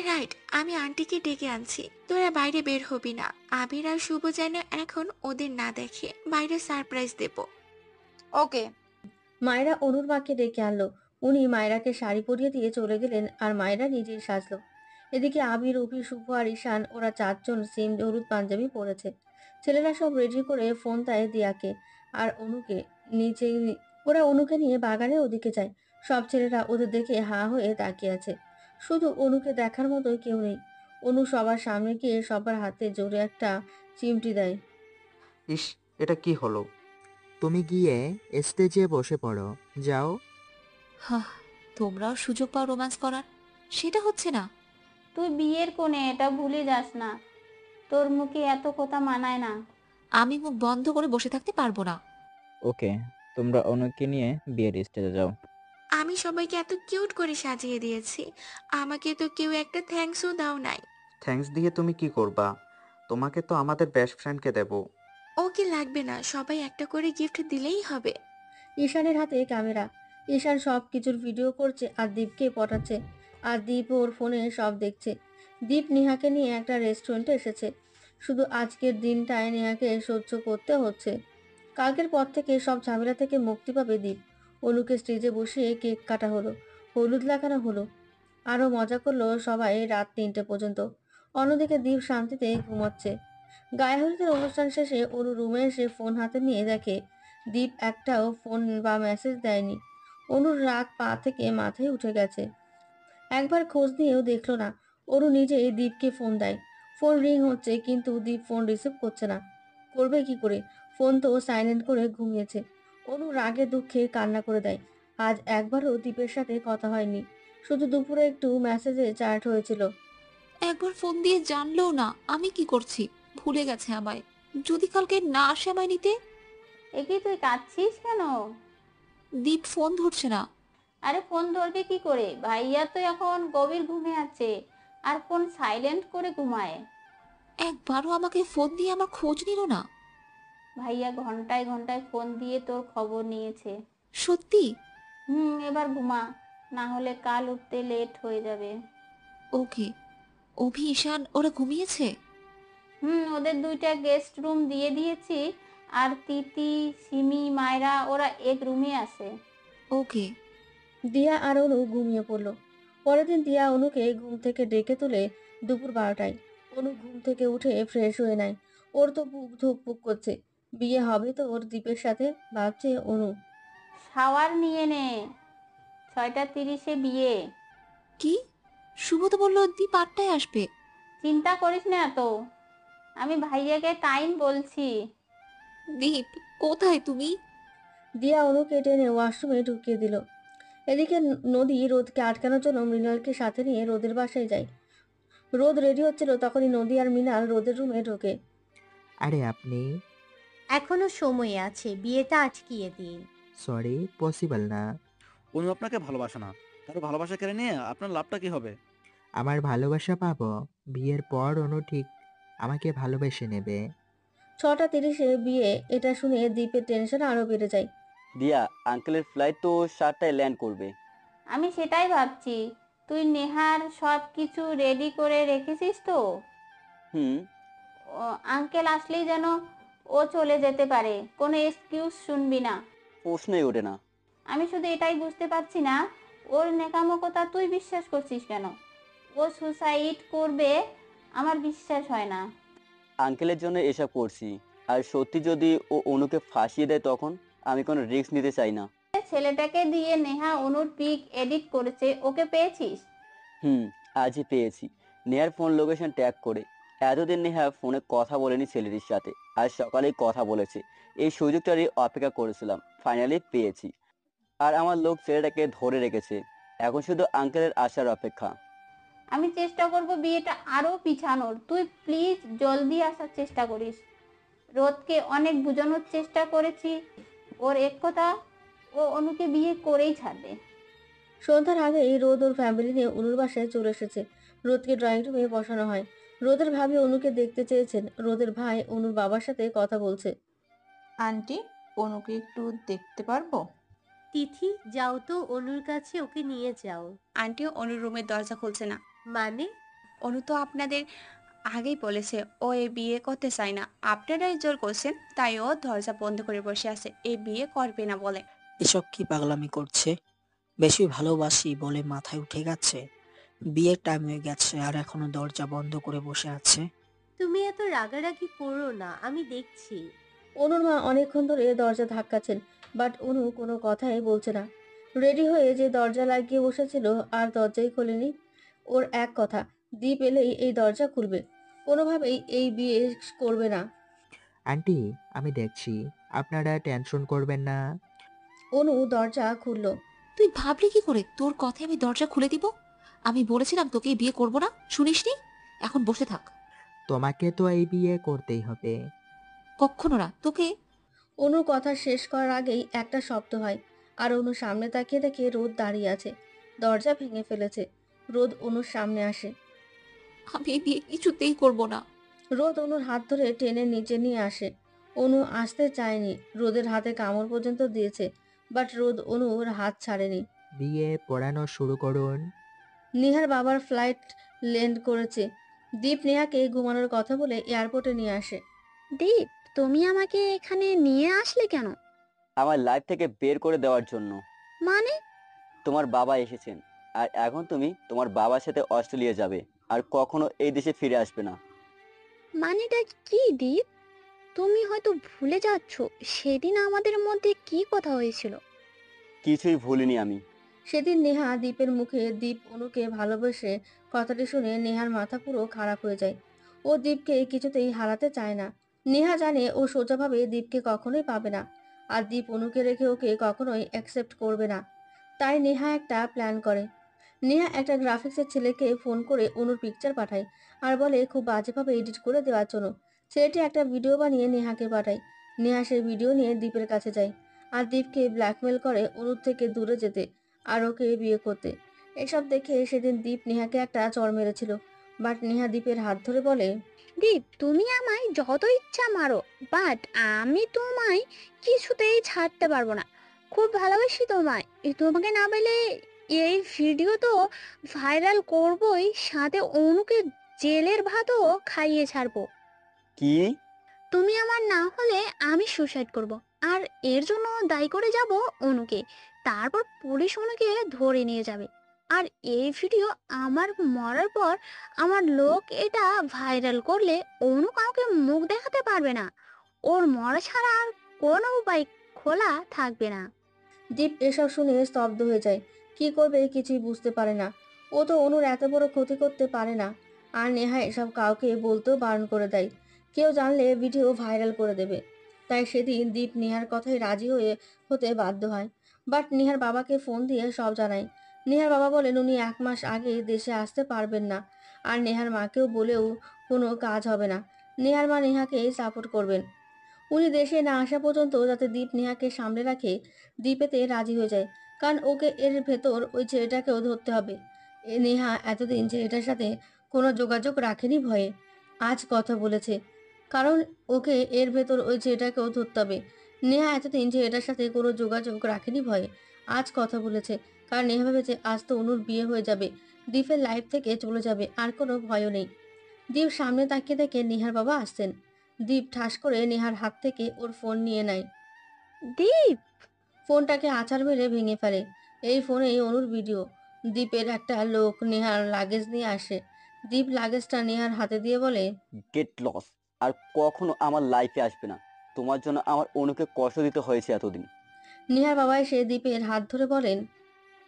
রাইট, আমি আন্টিকে ডেকে আনছি। তোরা বাইরে বের হবি না। আবির আর শুভ যেন এখন ওদের না দেখে। বাইরে সারপ্রাইজ দেব। ওকে। মায়েরা অনুর মাকে ডেকে আনলো। উনি মায়েরাকে শাড়ি পরিয়ে দিয়ে চলে গেলেন, আর মায়েরা নিজেই সাজলো। এদিকে আবির, অভি, শুভ আর ঈশান ওরা চারজন সেম হলুদ পাঞ্জাবি পরেছে। ছেলেরা সব রেডি করে ফোন দেয় দিয়াকে আর অনুকে। নিচে ওরা অনুকে নিয়ে বাগানের ওদিকে যায়। সব ছেলেরা ওদের দেখে হা হয়ে তাকিয়ে আছে। শুধু অনুকে দেখার মতো কেউ নেই। অনু সবার সামনে গিয়ে সবার হাতে জোরে একটা চিমটি দেয়। ইস, এটা কি হলো? তুমি গিয়ে স্টেজে বসে পড়ো, যাও। হ্যাঁ, তোমরাও সুযোগ পাও রোম্যান্স করার, সেটা হচ্ছে না। তুই বিয়ের কোণে, এটা ভুলে যাস না। তোর মুখে এত কথা মানায় না। আমি মুখ বন্ধ করে বসে থাকতে পারবো না। ওকে, তোমরা অনুকে নিয়ে বিয়ের স্টেজে যাও। আমি সবাইকে এত কিউট করে সাজিয়ে দিয়েছি, আমাকে তো কেউ একটা থ্যাঙ্কসও দাও নাই। থ্যাঙ্কস দিয়ে তুমি কি করবা? তোমাকে তো আমাদের বেস্ট ফ্রেন্ডকে দেব। ওকে লাগবে না, সবাই একটা করে গিফট দিলেই হবে। ঈশানের হাতে ক্যামেরা। ঈশান সব কিছুর ভিডিও করছে আর দীপকে পটাচ্ছে, আর দীপ ওর ফোনে সব দেখছে। দীপ নেহাকে নিয়ে একটা রেস্টুরেন্টে এসেছে। শুধু আজকের দিনটায় নেহাকে সহ্য করতে হচ্ছে। কালকের পর থেকে সব ঝামেলা থেকে মুক্তি পাবে দীপ। অনুকে স্টেজে বসিয়ে কেক কাটা হলো, হলুদ লাগানো হলো, আরো মজা করলো সবাই রাত 3টে পর্যন্ত। অন্যদিকে দীপ শান্তিতে ঘুমাচ্ছে। গায়ে হলুদের অনুষ্ঠান শেষে অনু রুমে এসে ফোন হাতে নিয়ে দেখে দীপ একটাও ফোন বা মেসেজ দেয়নি। অনুর রাগ পা থেকে মাথায় উঠে গেছে। একবার খোঁজ নিয়েও দেখলো না। অনু নিজেই দীপকে ফোন দেয়। ফোন রিং হচ্ছে, কিন্তু দীপ ফোন রিসিভ করছে না। করবে কি করে? ফোন তো সাইলেন্ট করে ঘুমিয়েছে। অনু রাগে দুঃখে কান্না করে দেয়। আজ একবারও দীপের সাথে কথা হয়নি, শুধু দুপুরে একটু মেসেজে চ্যাট হয়েছিল। একবার ফোন দিয়ে জানলেও না আমি কি করছি, ভুলে গেছে আমায়। যদি কালকে না আসে আমায় নিতে। একি তুই কাঁদছিস কেন? দীপ ফোন ধরছে না। আরে ফোন ধরবে কি করে? ভাইয়া তো এখন গভীর ঘুমে আছে, আর ফোন সাইলেন্ট করে ঘুমায়। একবারও আমাকে ফোন দিয়ে আমার খোঁজ নিল না। ভাইয়া ঘন্টায় ঘন্টায় ফোন দিয়ে তোর খবর নিয়েছে। সত্যি? এবার ঘুমা, না হলে কাল উঠতে লেট হয়ে যাবে। ওকে। অভি, ঈশান ওরা ঘুমিয়েছে? ওদের 2টা গেস্ট রুম দিয়ে দিয়েছি, আর তিতি, সিমি, মায়রা ওরা এক রুমে আছে। ওকে। দিয়া আর অনু ঘুমিয়ে পড়ল। পরের দিন দিয়া অনুকে ঘুম থেকে ডেকে তুলে দুপুর 12টায়। অনু ঘুম থেকে উঠে ফ্রেশ হয়ে নেয়। ওর তো বুক ধুকপুক করছে। বিয়ে হবে তো ওর দীপের সাথে, ভাবছে অনু। শাওয়ার নিয়ে নে, 6:30-এ বিয়ে। কি? শুভ তো বললো দীপ 8টায় আসবে। চিন্তা করিস না তো, আমি ভাইয়াকে টাইম বলছি। দীপ, কোথায় তুমি? দিয়া অনুকে টেনে ওয়াশরুমে ঢুকিয়ে দিল। এদিকে নদী রোদকে আটকানোর জন্য মৃণালকে সাথে নিয়ে রোদের বাসায় যায়। রোদ রেডি হচ্ছিল, তখনই নদী আর মৃণাল রোদের রুমে ঢোকে। আরে আপনি? এখনো সময় আছে, বিয়েটা আটকিয়ে দিন। সরি, পসিবল না। অনু আপনাকে ভালোবাসে না, তার ভালোবাসা কেড়ে নিয়ে আপনার লাভটা কি হবে? আমার ভালোবাসা পাবো বিয়ের পর, অনু ঠিক আমাকে ভালোবেসে নেবে। 6:30-এ বিয়ে, এটা শুনে দীপের টেনশন আরো বেড়ে যায়। দিয়া, আঙ্কেলের ফ্লাইট তো 7টায় ল্যান্ড করবে। আমি সেটাই ভাবছি। তুই নেহার সব কিছু রেডি করে রেখেছিস তো? আঙ্কেল আসলেই যেন ও চলে যেতে পারে, কোনো এক্সকিউজ শুনবি না। প্রশ্নই ওঠে না। আমি শুধু এটাই বুঝতে পারছি না, ওর নেকামো কথা তুই বিশ্বাস করছিস কেন? ও সুসাইড করবে আমার বিশ্বাস হয় না। আঙ্কেলের জন্য এসব করছি, আর সত্যি যদি ও অনুকে ফাঁসিয়ে দেয় তখন? আমি কোনো রিস্ক নিতে চাই না। ছেলেটাকে দিয়ে নেহা অনুর পিক এডিট করেছে, ওকে পেয়েছিস? আজই পেয়েছি, নেহার ফোন লোকেশন ট্যাগ করে। এতদিন নেহা ফোনে কথা বলেনি ছেলেটির সাথে, আজ সকালেই কথা বলেছে। এই সুযোগটারই অপেক্ষা করেছিলাম, ফাইনালি পেয়েছি। আর আমার লোক ছেলেটাকে ধরে রেখেছে, এখন শুধু আঙ্কেলের আসার অপেক্ষা। আমি চেষ্টা করব বিয়েটা আরো পিছানোর, তুই প্লিজ জলদি আসার চেষ্টা করিস। রোদকে অনেক বোঝানোর চেষ্টা করেছি, ওর এক কথা, ও অনুকে বিয়ে করেই ছাড়বে। সন্ধ্যার আগেই রোদ ওর ফ্যামিলি নিয়ে অনুর বাসায় চলে এসেছে। রোদকে ড্রয়িং রুমে বসানো হয়। রোদের ভাবি অনুকে দেখতে চেয়েছেন। রোদের ভাই অনুর বাবার সাথে কথা বলছে। আন্টি, অনুকে একটু দেখতে পারবো? তিথি, যাও তো অনুর কাছে, ওকে নিয়ে যাও। আন্টি, অনুর রুমের দরজা খুলছে না। মানে? অনু তো আপনাদের আগেই বলেছে ও এই বিয়ে করতে চায় না, আপনারাই জোর করছেন, তাই ও দরজা বন্ধ করে বসে আছে, এই বিয়ে করবে না বলে। এসব কি পাগলামি করছে? বেশি ভালোবাসি বলে মাথায় উঠে গেছে? বিয়ের টাইম হয়ে গেছে আর এখনো দরজা বন্ধ করে বসে আছে। তুমি এত রাগারাগি করো না, আমি দেখছি। অনুর মা অনেকক্ষণ ধরে দরজা ধাক্কাচ্ছেন, বাট অনু কোনো কথাই বলছে না। রেডি হয়ে যে দরজা লাগিয়ে বসেছিল আর দরজাই খোলেনি। ওর এক কথা, দীপ এলেই এই দরজা খুলবে, কোনোভাবেই এই বিয়ে করবে না। আন্টি, আমি দেখছি, আপনারা টেনশন করবেন না। অনু দরজা খুলল। তুই ভাবলি কি করে তোর কথায় আমি দরজা খুলে দিব? আমি বলেছিলাম তোকে এই বিয়ে করব না, শুনিসনি? এখন বসে থাক। তোমাকে তো এই বিয়ে করতেই হবে। কখনো না তোকে। অনুর কথা শেষ করার আগেই একটা শব্দ হয়, আর অনু সামনে তাকিয়ে দেখে রোদ দাঁড়িয়ে আছে। দরজা ভেঙে ফেলেছে। রোদ অনুর সামনে আসে। আমি এই বিয়ে কিছুতেই করব না। রোদ অনুর হাত ধরে টেনে নিচে নিয়ে আসে। অনু আসতে চায়নি, রোদের হাতে কামড় পর্যন্ত দিয়েছে, বাট রোদ অনুর হাত ছাড়েনি। বিয়ে পড়ানো শুরু করুন। নেহার বাবার ফ্লাইট ল্যান্ড করেছে। দীপ নেহাকে ঘুমানোর কথা বলে এয়ারপোর্টে নিয়ে আসে। দীপ, তুমি আমাকে এখানে নিয়ে আসলে কেন? আমার লাইফ থেকে বের করে দেওয়ার জন্য। মানে? তোমার বাবা এসেছেন, আর এখন তুমি তোমার বাবার সাথে অস্ট্রেলিয়া যাবে, আর কখনো এই দেশে ফিরে আসবে না। মানেটা কি দীপ? তুমি হয়তো ভুলে যাচ্ছ সেদিন আমাদের মধ্যে কি কথা হয়েছিল। কিছুই ভুলিনি আমি। সেদিন নেহা দীপের মুখে দীপ অনুকে ভালোবেসে কথাটি শুনে নেহার মাথা পুরো খারাপ হয়ে যায়। ও দীপকে কিছুতেই হারাতে চায় না। নেহা জানে ও সোজাভাবে দীপকে কখনোই পাবে না, আর দীপ অনুকে রেখে ওকে কখনোই অ্যাকসেপ্ট করবে না। তাই নেহা একটা প্ল্যান করে। নেহা একটা গ্রাফিক্সের ছেলেকে ফোন করে অনুর পিকচার পাঠায়, আর বলে খুব বাজেভাবে এডিট করে দেওয়ার জন্য। ছেলেটি একটা ভিডিও বানিয়ে নেহাকে পাঠায়। নেহা সেই ভিডিও নিয়ে দীপের কাছে যায়, আর দীপকে ব্ল্যাকমেল করে অনুর থেকে দূরে যেতে আর ওকে বিয়ে করতে। এসব দেখে সেদিন দীপ নেহাকে একটা চড় মেরেছিল, বাট নেহা দীপের হাত ধরে বলে, দীপ, তুমি আমায় যত ইচ্ছা মারো, বাট আমি তোমায় কিছুতেই ছাড়তে পারবো না। খুব ভালোবাসি তোমায়, তোমাকে না পেলে এই ভিডিও তো ভাইরাল করবই, সাথে অনুকে জেলের ভাতও খাইয়ে ছাড়বো। কি? তুমি আমার না হলে আমি সুসাইড করব, আর এর জন্য দায়ী করে যাব অনুকে। তারপর পুলিশ অনুকে ধরে নিয়ে যাবে, আর এই ভিডিও আমার মরার পর আমার লোক এটা ভাইরাল করলে অনু কাউকে মুখ দেখাতে পারবে না। ওর মরা ছাড়া আর কোনো উপায় খোলা থাকবে না। দীপ এসব শুনে স্তব্ধ হয়ে যায়। কি করবে কিছুই বুঝতে পারে না। ও তো অনুর এত বড় ক্ষতি করতে পারে না, আর নেহা এসব কাউকে বলতেও বারণ করে দেয়। কেউ জানলে ভিডিও ভাইরাল করে দেবে। তাই সেদিন দীপ নেহার কথায় রাজি হতে বাধ্য হয়, বাট নেহার বাবাকে ফোন দিয়ে সব জানায়। নেহার বাবা বলেন উনি 1 মাস আগে দেশে আসতে পারবেন না, আর নেহার মাকেও বলেও কোনো কাজ হবে না। নেহার মা নেহাকে সাপোর্ট করবেন। উনি দেশে না আসা পর্যন্ত যাতে দীপ নেহাকে সামলে রাখে, দীপ এতে রাজি হয়ে যায়, কারণ ওকে এর ভেতর ওই ছেলেটাকেও ধরতে হবে। নেহা এতদিন ছেলেটার সাথে কোনো যোগাযোগ রাখেনি ভয়ে, আজ কথা বলেছে, কারণ ওকে এর ভেতর ওই ছেলেটাকেও ধরতে হবে। নেহা এতদিন ছেলেটার সাথে কোনো যোগাযোগ রাখেনি ভয়ে, আজ কথা বলেছে, কারণ নেহা ভেবেছে আজ তো অনুর বিয়ে হয়ে যাবে, দীপের লাইফ থেকে চলে যাবে, আর কোনো ভয়ও নেই। দীপ সামনে তাকিয়ে দেখে নিহার বাবা আসছেন। দীপ ঠাস করে নেহার হাত থেকে ওর ফোন নিয়ে নেয়। দীপ! ফোনটাকে আছাড় মেরে ভেঙে ফেলে। এই ফোনেই অনুর ভিডিও। দীপের একটা লোক নেহার লাগেজ নিয়ে আসে। দীপ লাগেজটা নেহার হাতে দিয়ে বলে, গেট লস। আর কখনো আমার লাইফে আসবে না। তোমার জন্য আমার অনুকে কষ্ট দিতে হয়েছে এতদিন। নেহার বাবা এসে দীপের হাত ধরে বলেন,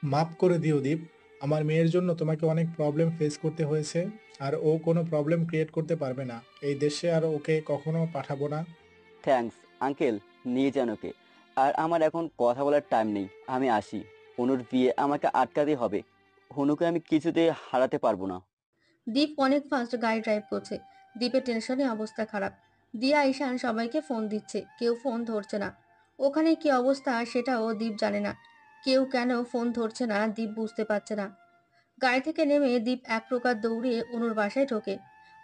মাফ করে দিও দীপ। আমার মেয়ের জন্য তোমাকে অনেক প্রবলেম ফেস করতে হয়েছে, আর ও কোনো প্রবলেম ক্রিয়েট করতে পারবে না এই দেশে, আর ওকে কখনো পাঠাবো না। থ্যাঙ্কস আঙ্কেল, নিয়ে যান ওকে। আর আমার এখন কথা বলার টাইম নেই, আমি আসি। অনুর বিয়ে আমাকে আটকাতে হবে। অনুকে আমি কিছুতেই হারাতে পারবো না। দীপ অনেক ফাস্ট গাড়ি ড্রাইভ করছে। দীপের টেনশনে অবস্থা খারাপ। দিয়া ঈশান সবাইকে ফোন দিচ্ছে, কেউ ফোন ধরছে না। ওখানে কি অবস্থা সেটাও দীপ জানে না। কেউ কেন ফোন ধরছে না দীপ বুঝতে পারছে না। গাড়ি থেকে নেমে দীপ এক প্রকার দৌড়ে অনুর বাসায় ঢোকে।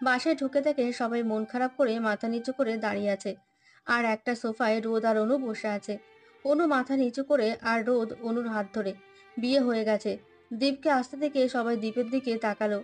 বাসায় ঢুকে দেখে সবাই মন খারাপ করে মাথা নিচু করে দাঁড়িয়ে আছে। আর একটা সোফায় রোদ আর অনু বসে আছে। অনু মাথা নিচু করে আর রোদ অনুর হাত ধরে। বিয়ে হয়ে গেছে। দীপকে আসতে দেখে সবাই দীপের দিকে তাকালো।